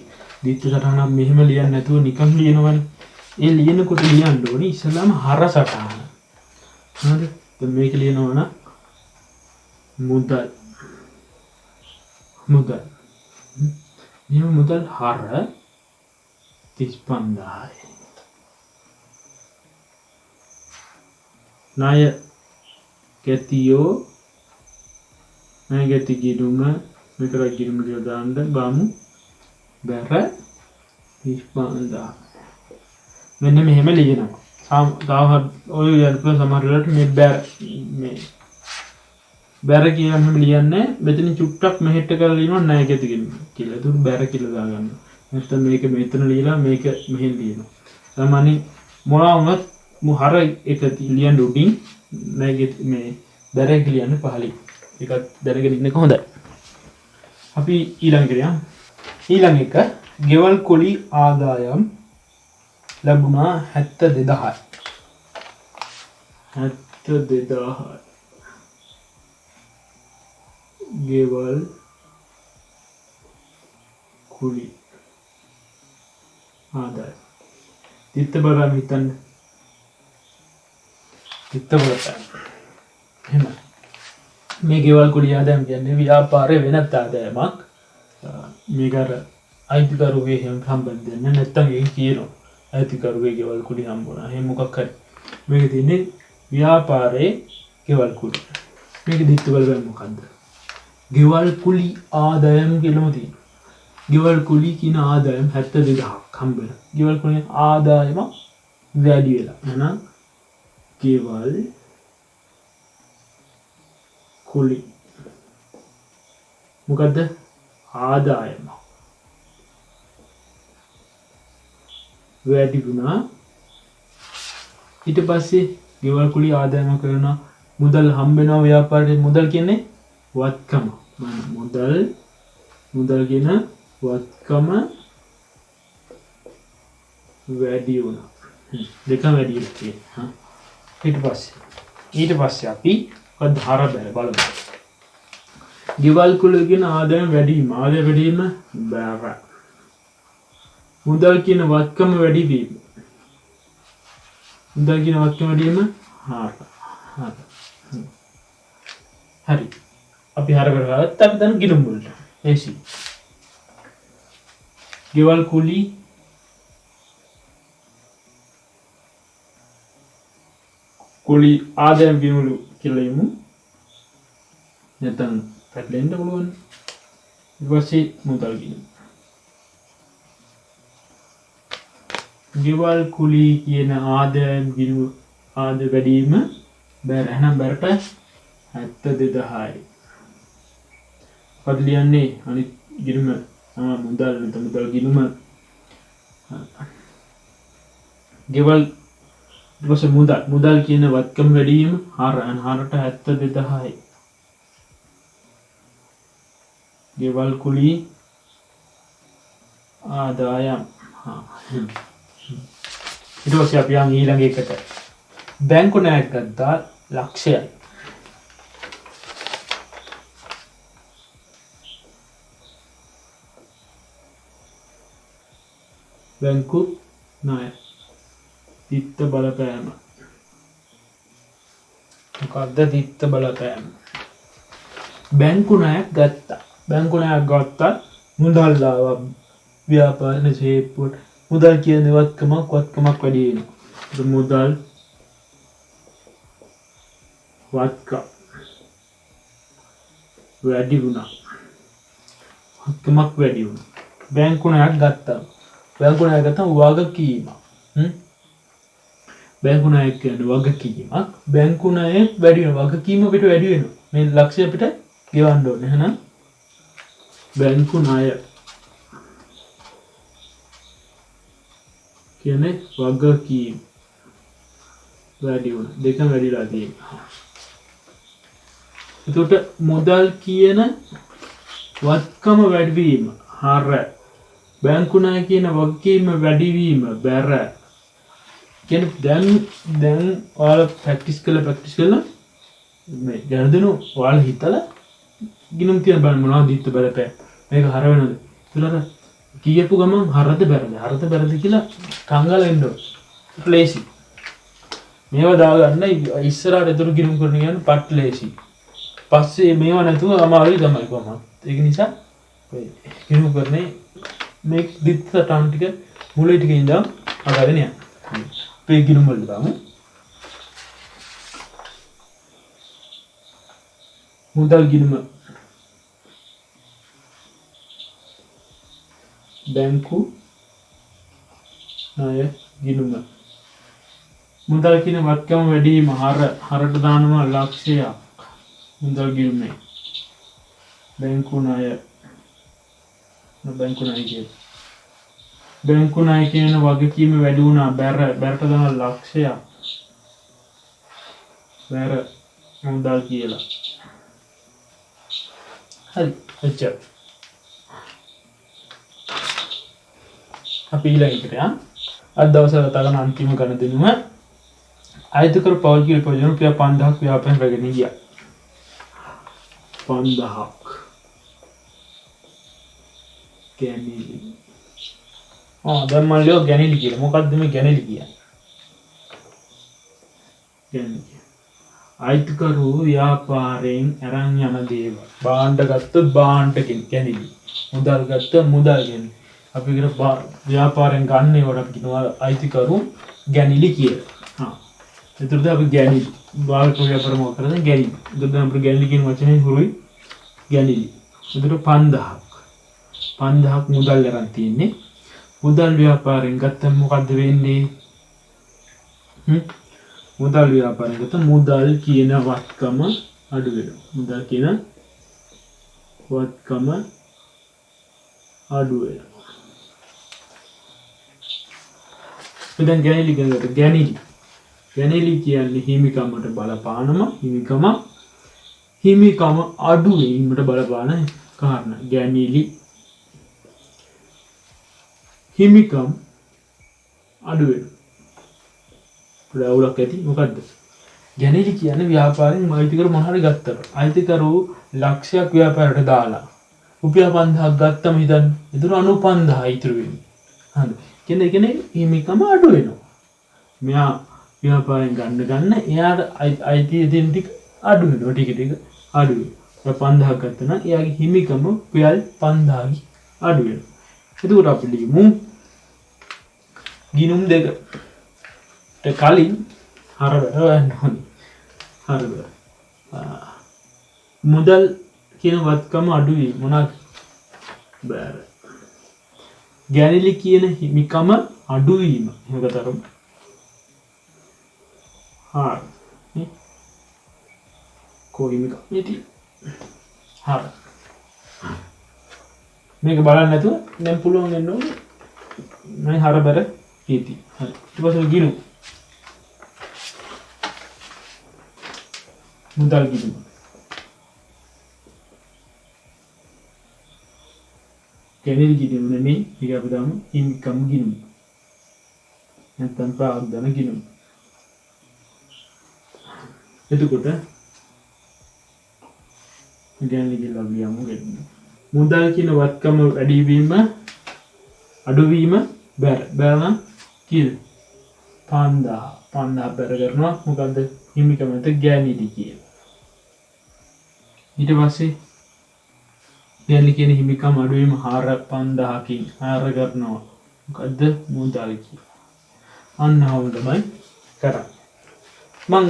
දිත්ත සටහනක් මෙහෙම ලියන්නේ නැතුව නිකන් ලියනවනේ. ඒ ලියනකොට ලියන්න ඕනේ ඉස්සලාම හර සටහන. හරිද? දැන් මේක ලියනවා නම් මුදල්. මෙහෙම මුදල් හර 35000යි. ණය ගැතියෝ ණය ගැති ගිණුම මෙතන ගිණුම කියලා දාන්න බාමු. බැර 35000. මෙන්න මෙහෙම ලියනවා. ඔය යන්න සමහර වෙලාවට මේ බැර කියලා මෙහෙම ලියන්නේ. මෙතන චුට්ටක් මෙහෙට කරලා ලියනවා ණය ගැති ගිණුම කියලා. ඒක බැර කියලා දාගන්න. නැත්නම් මේක මෙතන ලියලා මේක මෙහෙන් ලියනවා. සාමාන්‍යයෙන් මොනවා වුණත් හර එක ලියන්න උඩින් මේ බැර එක ලියන්න පහලින්. ඒකත් දැනගෙන ඉන්න හොඳයි. අපි ඊළඟට යමු. ඊළඟ එක ගෙවල් කුලී ආදායම් ලැබුණා 72000යි. 72000 ගෙවල් කුලී ආදායම්. තිත්ත බලන්න හිතන්න. තිත්ත බලන්න. එහෙම. මේ ගෙවල් කුලී ආදායම් කියන්නේ ව්‍යාපාරයේ වෙනත් ආදායමක්. මේක අර අයිතිකරුගේ සම්බන්ධයෙන් නැත්තම් ඒක කියනවා. අයිතිකරුගේ ගෙවල් කුලී හම්බුණා. එහෙම මොකක් හරි. මේක තියෙන්නේ ව්‍යාපාරයේ ගෙවල් කුලී. මේක දිත්ත බලන්න මොකද්ද? ගෙවල් කුලී ආදායම් කියලාම තියෙනවා. ගෙවල් කුලී කියන ආදායම් 72000ක් හම්බ වෙනවා. ගෙවල් කුලී ආදායම වැඩි වෙලා. එහෙනම් ගෙවල් කුලී මොකද්ද? ආදායම වැඩි වුණා. ඊට පස්සේ ගෙවල් කුලී ආදායම කරන මුදල් හම්බ වෙනවා ව්‍යාපාරයේ. මුදල් කියන්නේ වත්කම. මුදල් කියන වත්කම වැඩි වුණා. දෙකම වැඩි වෙනවා. ඊට පස්සේ අපි ධාර බලමු. ගෙවල් කුලී කියන ආදායම වැඩි වීම. ආදායම වැඩි වීම බෑර. මුදල් කියන වත්කම වැඩි වීම. මුදල් කියන වත්කම වැඩි වීම හරි. අපි හර කරගත්තා. අපි දැන් ගිණුම් වලට. එසි. ගෙවල් කුලි ආදායම් ගිණුමලු කියලා යමු. නැත්නම් පැටලෙන්න පුළුවන්. ඊට පස්සේ මුදල් ගිණුම. ගෙවල් කුලි කියන ආදායම් ගිණුම ආද වැඩිම බැර එහෙනම් බැරට 72000යි. පදලියන්නේ අනිත් ගිණුම මුදල් නැත්නම් මුදල් ගිණුම ගෙවල් ඊපස්සේ මුදල් කියන වත්කම වැඩිම හරට 72000යි. ගෙවල් කුලි ආදායම් ඊට පස්සේ අපි යන් ඊළඟ එකට බැංකු ණයක් ගත්තා ලක්ෂයයි. බැංකු ණය තිත්ත බලපෑම. මොකක්ද තිත්ත බලපෑම? බැංකු ණයක් ගත්තා. බැංකු ණයක් ගත්තා මුදල් ආවා ව්‍යාපාර ශේප්පුවට. මුදල් කියන වත්කමක් වැඩි වෙනවා. මුදල් වත්කම වැඩි වුණා. වත්කමක් වැඩි වුණා. බැංකු ණයක් ගත්තා. බැංකු ණයක් ගත්තා වගකීම. බැංකු ණයක් කියන්නේ වගකීමක්. බැංකු ණය වැඩි වෙනවා. වගකීම පිට වැඩි වෙනවා. මේ ලක්ෂය අපිට ගෙවන්න ඕනේ. එහෙනම් බැංකු ණය කියන්නේ වගකීම් වැඩි වුණා. දෙකම වැඩිලා තියෙනවා. එතකොට මුදල් කියන වත්කම වැඩිවීම හර බැංකු ණය කියන වගකීම වැඩිවීම බැර කියන්නේ දැන් ඔයාලා ප්‍රැක්ටිස් කළා මේ ගණදෙනු ඔයාලා හිතලා ගිනුම් කියන බලන්න මොනවද දිත්ත බලපෑ මේක හර වෙනවද කියලා කියපු ගමන් හරද බැරද කියලා කංගල එන්න ලේසි මේවා දාගන්න ඉස්සරහට එතන ගිනුම් කරන කියන්නේ පට් ලේසි පස්සේ මේවා නැතුව අමාරුයි තමයි කොහොමද ඒක නිසා ඔය ගිනුම් කරන්නේ මේ දිත්ත සටහන් ටික මුලින් ටික ඉඳන් අගගෙන යන්න අපේ ගිනුම් වලට දාමු මුදල් ගිණුම බැංකු ණය ගිණුම මුදල් කියන වත්කම වැඩිම හරට දානවා ලක්ෂයක් මුදල් ගිණුමේ බැංකු ණය කියන වගකීම වැඩි වුණා බැරට දාන ලක්ෂයක් බැර මුදල් කියලා හරි එච්චර අපි ඊළඟට යමු අද දවසේ කතා කරන අන්තිම ගණදෙනුම ආයතකර පෞල් කියලා ප්‍රයෝජන රුපියල් 5000ක් ව්‍යාපාරයෙන් රැගෙන ගියා 5000ක් ගැනීම දැන් මම ලියුවා ගැනීම කියලා මොකක්ද මේ ගැනීම කියන්නේ ආයතකරු ව්‍යාපාරයෙන් අරන් යන දේවල් භාණ්ඩ ගත්තොත් භාණ්ඩකින් ගැනීම මුදල් ගත්තොත් මුදල් ගැනීම අපි කියන ව්‍යාපාරයෙන් ගන්න ඒවට අපි කියනවා අයිතිකරු ගැනීම කියලා. එතකොට අපි ගැනීම භාවිත ව්‍යාපාර මොකද කරන්නේ ගැනීම. එතකොට අපිට ගැනීම කියන වචනේ හුරුයි ගැනීම. එතකොට 5000ක් මුදල් අරන් තියෙන්නේ. මුදල් ව්‍යාපාරයෙන් ගත්තම මොකද්ද වෙන්නේ? මුදල් ව්‍යාපාරයෙන් ගත්ත මුදල් කියන වත්කම අඩු වෙනවා. මුදල් කියන වත්කම අඩු වෙනවා. දැන් ගැනීලි කියන්නේ හිමිකමට බලපානම හිමිකම අඩු වීමට බලපාන කාරණා ගැනීලි හිමිකම් අඩු වෙනවා. ප්‍රවුලක් ඇති මොකද්ද? ගැනීලි කියන්නේ ව්‍යාපාරයෙන් අයිතිකරු මොනවාරි ගත්තට අයිතිකරු ලක්ෂයක් ව්‍යාපාරයට දාලා රුපියල් 5000ක් ගත්තම හිතන්න එතන 95000 ඉතුරු වෙන්නේ. හරි. කියන්නේ හිමිකම අඩු වෙනවා. මෙයා ව්‍යාපාරයෙන් ගන්න එයාට අයිතිය දෙන ටික අඩු වෙනවා ටික අඩු වෙනවා. 5000ක් ගත්තා නම් එයාගේ හිමිකම රුපියල් 5000ක් අඩු වෙනවා. එතකොට අපි ලියමු ගිණුම් දෙකට කලින් හරවැර හොයන්න ඕනේ. හරවැර. මුදල් කියන වත්කම අඩුවීම මොනවාද? බෑර. ගැනිලි කියන හිමිකම අඩුවීම. එහෙම කරමු. හාර. කොහිමිකම ඉති. හාර. මේක බලන්න නැතුව දැන් පුළුවන් වෙන්න ඕනේ. මම හරබර ඉති. හරි. ඊට පස්සේ ගිණුම්. මුදල් ගිණුම. ගැනිලි ගිණුම නෙමෙයි. ඒක අපි දාමු ඉන්කම් ගිණුම. නැත්නම් ප්‍රාග්ධන ගිණුම. එතකොට ගැනිලි කියලා ලියමු ගැනිලි. මුදල් කියන වත්කම වැඩිවීම අඩුවීම බැර. බැර නම් කීයද? 5000 බැර කරනවා. මොකද්ද? හිමිකමට ගැනිලි කියලා. ඊට පස්සේ ගැනිලි කියන හිමිකම අඩුවීම 5000කින් 4 කරනවා. මොකද්ද? මුදල් කියලා. අන්න හවුලමයි කරන්නේ. මං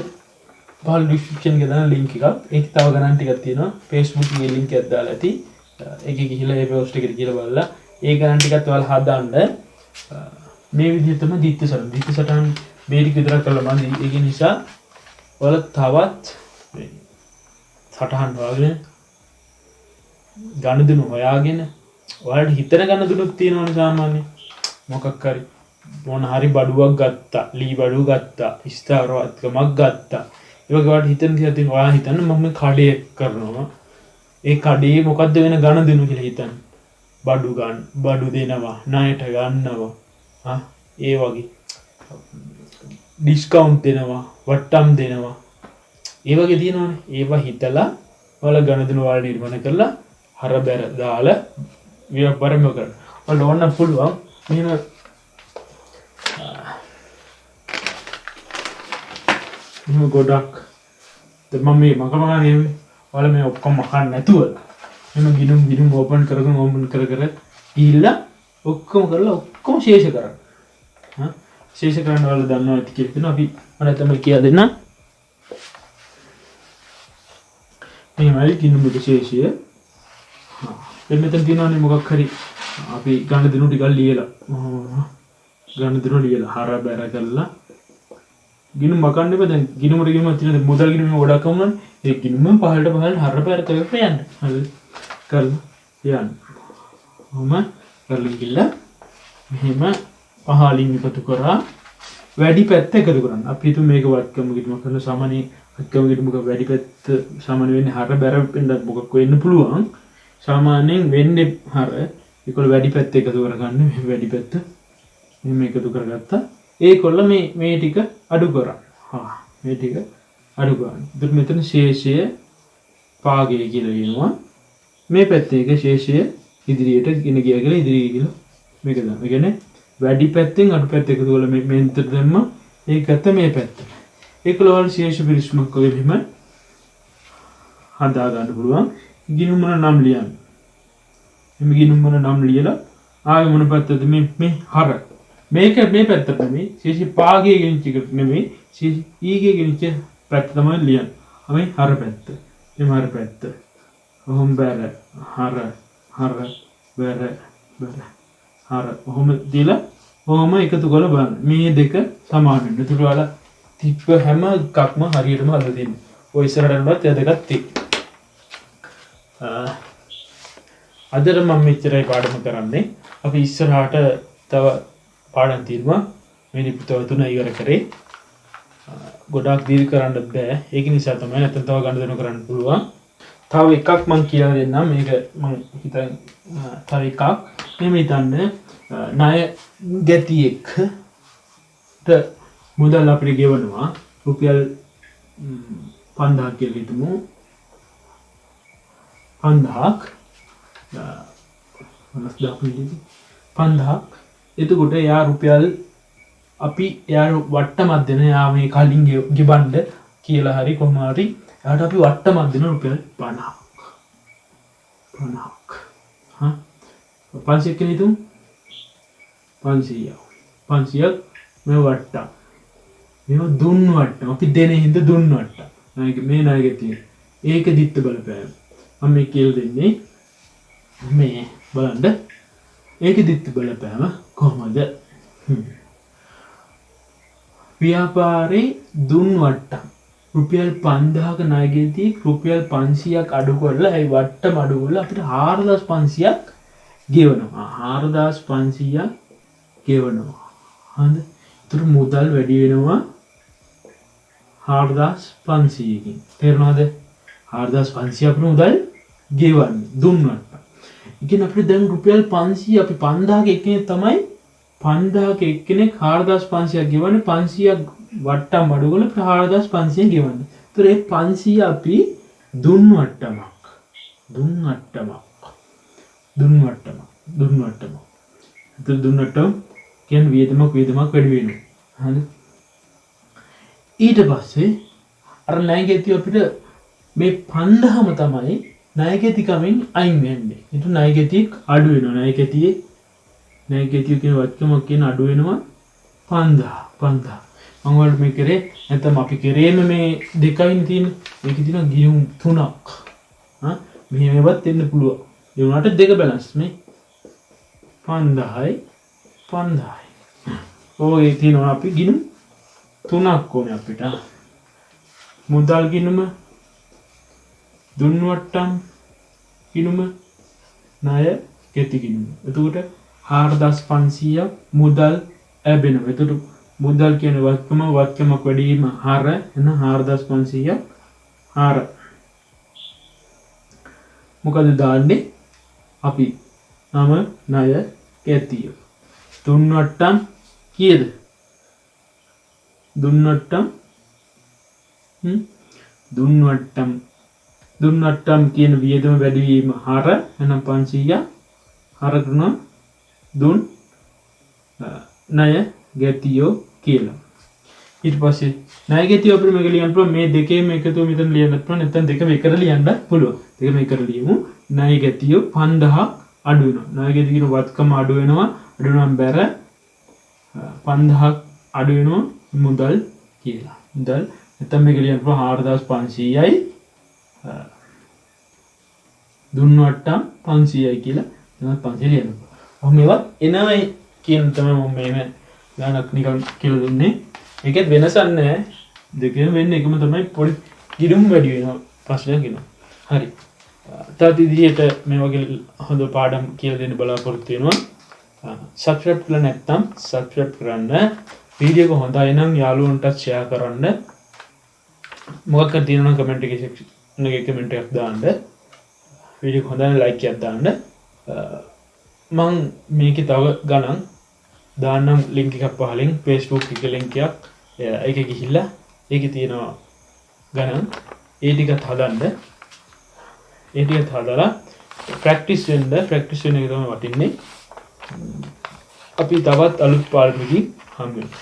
පහළ ඩිස්ක්‍රිප්ෂන් එකේ දාන ලින්ක් එකක්. ඒක තව ගණන් ටිකක් තියෙනවා. Facebook එකේ ලින්ක් එකක් දාලා ඇති. ඒකේ ගිහිල්ලා ඒ පෝස්ට් එකට ගිහලා බලලා ඒ ගණන් ටිකත් ඔයාලා හදාන්න. මේ විදිහට තමයි දිත්ත සටහන් මේ ටික විතර කරලා මම ඒක නිසා ඔයාලා තවත් සටහන් හොයාගෙන ගණදුණු හොයාගෙන ඔයාලට හිතන ගණදුණුත් තියෙනවනේ සාමාන්‍යයෙන්. මොකක් හරි මොන හරි බඩුවක් ගත්තා, ලී බඩුව ගත්තා, ස්ථාවරවත්කමක් ගත්තා. ඒ වගේ ඔයාලට හිතන දේ තියෙනවා. ඔයා හිතන්න මම කඩේ කරනවා. ඒ කඩේ මොකද්ද වෙන ගණදුණු කියලා හිතන්න. බඩු ගන්න, බඩු දෙනවා, ණයට ගන්නවා. ඒ වගේ ඩිස්කවුන්ට් දෙනවා, වට්ටම් දෙනවා. ඒ වගේ තියෙනවනේ. ඒවා හිතලා ඔයාලා ගණදුණු වල නිර්මාණය කරලා හරබැර දාලා ව්‍යාපාරම කරන්න. ඔයාලා ඕන පුළුවන් මෙහෙම ගොඩක් මම මේ මකමනා නෙවෙයි. ඔයාලා මේ ඔක්කොම මකන්න නැතුව එම ගිණුම් ඕපන් කර ගිහිල්ලා ඔක්කොම කරලා ඔක්කොම ශේෂ කරන්න. ශේෂ කරන්න ඔයාලා දන්නවා ඇති කියලා තියෙනවා. අපි මම තමයි කියලා දෙන්න. මේමයි ගිණුමක ශේෂය. දැන් මෙතන තියෙනවානේ මොකක් හරි අපි ගන්න දිනු ටිකක් ලියලා හර බැර කරලා ගිණුම මකන්න එපා. දැන් ගිණුමට තියෙන මුදල් ගිණුම ගොඩක් වුණානේ. ඒ ගිණුම පහළට හර බැර කරලා යන්න. හරි. කරලා යන්න. කරලා ගිහලා මෙහෙම පහලින් එකතු කරා වැඩි පැත්ත එකතු කරන්න. අපි හිතුව මේක වත්කම ගිණුම කරන සාමාන්‍ය වත්කම ගිණුමක වැඩි පැත්ත සාමාන්‍ය වෙන්නේ හර බැර වෙන්න මොකක් වෙන්න පුළුවන්. සාමාන්‍යයෙන් වෙන්නේ හර ඒකවල වැඩි පැත්ත එකතු කරගන්න. මේ වැඩි පැත්ත මෙහෙම එකතු කරගත්තා. ඒකොල්ල මේ ටික අඩු කරා. මේ ටික අඩු කරන්න. එතකොට මෙතන ශේෂය පාගය කියලා කියනවා. මේ පැත්තේ එක ශේෂය ඉදිරියට ගෙන ගියා කියලා ඉදිරිය කියලා මේක දාන්න. ඒ කියන්නේ වැඩි පැත්තෙන් අඩු පැත්ත එකතු කරලා මේ මෙන්තර දැම්ම ඒකත් මේ පැත්ත. ඒකල වල ශේෂ පිරිස්මක් වගේ මෙහෙම හදා ගන්න පුළුවන්. ගිණුම් වල නම් ලියන්න. මේ ගිණුම් වල නම් ලියලා ආයෙ මොන පැත්තද මේ හර. මේක මේ පැත්තට නෙමෙයි ශේෂ පාගයේ ගෙනිච්ච එක නෙමෙයි ශේෂ ඊගේ ගෙනිච්ච පැත්ත තමයි ලියන්නේ. මේ හර පැත්ත. මේ හර පැත්ත. ඔහොම බැර හර බැර හර ඔහොම දීලා ඔහොම එකතු කරලා බලන්න. මේ දෙක සමාන වෙන්න. ඒතර වල තිබ්බ හැම එකක්ම හරියටම හදලා තියෙනවා. ඔය ඉස්සරහටවත් එය දෙකක් තියෙනවා. අදට මම මෙච්චරයි පාඩම කරන්නේ. අපි ඉස්සරහට තව පාඩම් තියෙනවා. මේ නිපුතව තුන ඉවර කරේ. ගොඩාක් දීර්ඝ කරන්න බෑ. ඒක නිසා තමයි නැත්නම් තව ගන්න දෙනු කරන්න පුළුවන්. තව එකක් මම කියලා දෙන්නම්. මේක මම හිතන්නේ තව එකක්. මෙහෙම හිතන්න ණය ගැතියෙක්ට මුදල් අපිට ගෙවනවා රුපියල් 5000 කියලා හිතමු. 5000ක් 5000ක් එතකොට එයා රුපියල් අපි එයා වට්ටමක් දෙන එයා මේ කලින් ගෙවන්න කියලා හරි කොහොම හරි එයාට අපි වට්ටමක් දෙන රුපියල් 50ක් 50ක් 500 කියලා හිතමු. 500ක් 500ක් මේ වට්ටම් මේව දුන් වට්ටම් අපි දෙන හින්දා දුන් වට්ටම් මේ ණය ගැතිය ඒක දිත්ත බලපෑම මම මේ කියලා දෙන්නේ මේ බලන්න ඒක දිත්ත බලපෑම කොහොමද ව්‍යාපාරේ දුන් වට්ටම් රුපියල් 5000ක ණය ගෙදී රුපියල් 500ක් අඩු කරලා ඒ වට්ටම අඩු කරලා අපිට 4500ක් ගෙවනවා 4500ක් ගෙවනවා හරිද ඒතර මුදල් වැඩි වෙනවා 4500කින් තේරුණාද 4500 අපිට මුදල් ගෙවන්නේ දුන්නට ඉතින් අපිට දැන් රුපියල් 500 අපි 5000ක එක්කෙනෙක් තමයි 5000ක එක්කෙනෙක් 4500ක් ගෙවන්නේ 500ක් වට්ටම් අඩු කරලා 4500 ගෙවන්නේ. ඒතර ඒ 500 අපි දුන් වට්ටමක්. ඒතර දුන් වට්ටම කියන්නේ වියදමක් වැඩි වෙනවා. හරිද? ඊට පස්සේ අර ණයගෙතිය අපිට මේ 5000ම තමයි ණයගෙති කමින් අයින් වෙන්නේ. ඊට ණයගෙතිය අඩු වෙනවා. ණයගෙතිය කියන වචකමක් කියන අඩු වෙනවා 5000. මම වලට මේ කරේ නැත්නම් අපි කරේම මේ දෙකයින් තියෙන මේකේ තියෙන ගියුම් තුනක් මෙහෙමවත් එන්න පුළුවන් ඒ වුණාට දෙක බැලන්ස් මේ 5000යි ඔය තියෙනවා අපි ගිණුම් තුනක් ඕනේ අපිට මුදල් ගිණුම දුන් වට්ටම් ගිණුම ණය ගෙති ගිණුම එතකොට 4500ක් මුදල් ලැබෙනවා එතකොට මුදල් කියන වත්කමක් වැඩිම හර එන 4500ක් හර මොකද දාන්නේ අපි නම ණය ගැතිය දුන් වට්ටම් කීයද දුන් වට්ටම් කියන වියදම වැඩි වීම හර එන 500ක් හර කරන දුන් ණය ගැතියෝ කියලා. ඊට පස්සේ ණය ගැතිය අපිට මේක ලියන්න පුළුවන් මේ දෙකේම එකතු මෙතන ලියන්නත් පුළුවන් නැත්නම් දෙකම එකට ලියන්න පුළුවන්. දෙකම එකට ලියමු. ණය ගැතියෝ 5000ක් අඩු වෙනවා. ණය ගැතිය කියන වත්කම අඩු වෙනවා. අඩු වෙනනම් බැර 5000ක් අඩු වෙනවා මුදල් කියලා. මුදල් නැත්නම් මේක ලියන්න පුළුවන් 4500යි දුන් වට්ටම් 500යි කියලා. තමයි 500 ලියන්න. ඔහොම මේවත් එනවයි කියන තමයි මම මේ ගානක් නිකන් කියලා දුන්නේ. ඒකෙත් වෙනසක් නැහැ. දෙකම වෙන්නේ එකම තමයි පොඩි ගිණුම් වැඩි වෙනවා ප්‍රශ්නයක් එනවා. හරි. තවත් ඉදිරියට මේ වගේ හොඳ පාඩම් කියලා දෙන්න බලාපොරොත්තු වෙනවා. subscribe කරලා නැත්නම් subscribe කරන්න. වීඩියෝ එක හොඳයි නම් යාළුවන්ටත් share කරන්න. මොකක් හරි තියෙනවා නම් comment එකේ section එකේ comment එකක් දාන්න. වීඩියෝ එක හොඳයි නම් like එකක් දාන්න. මම මේකේ තව ගණන් දාන්නම් link එකක් පහලින් Facebook එකේ link එකක් ඒකේ ගිහිල්ලා ඒකේ තියෙනවා ගණන් ඒ ටිකත් හදන්න ඒ ටිකත් හදලා practice වෙන්න එක තමයි වටින්නේ අපි තවත් අලුත් පාඩමකින් හම්බ වෙමු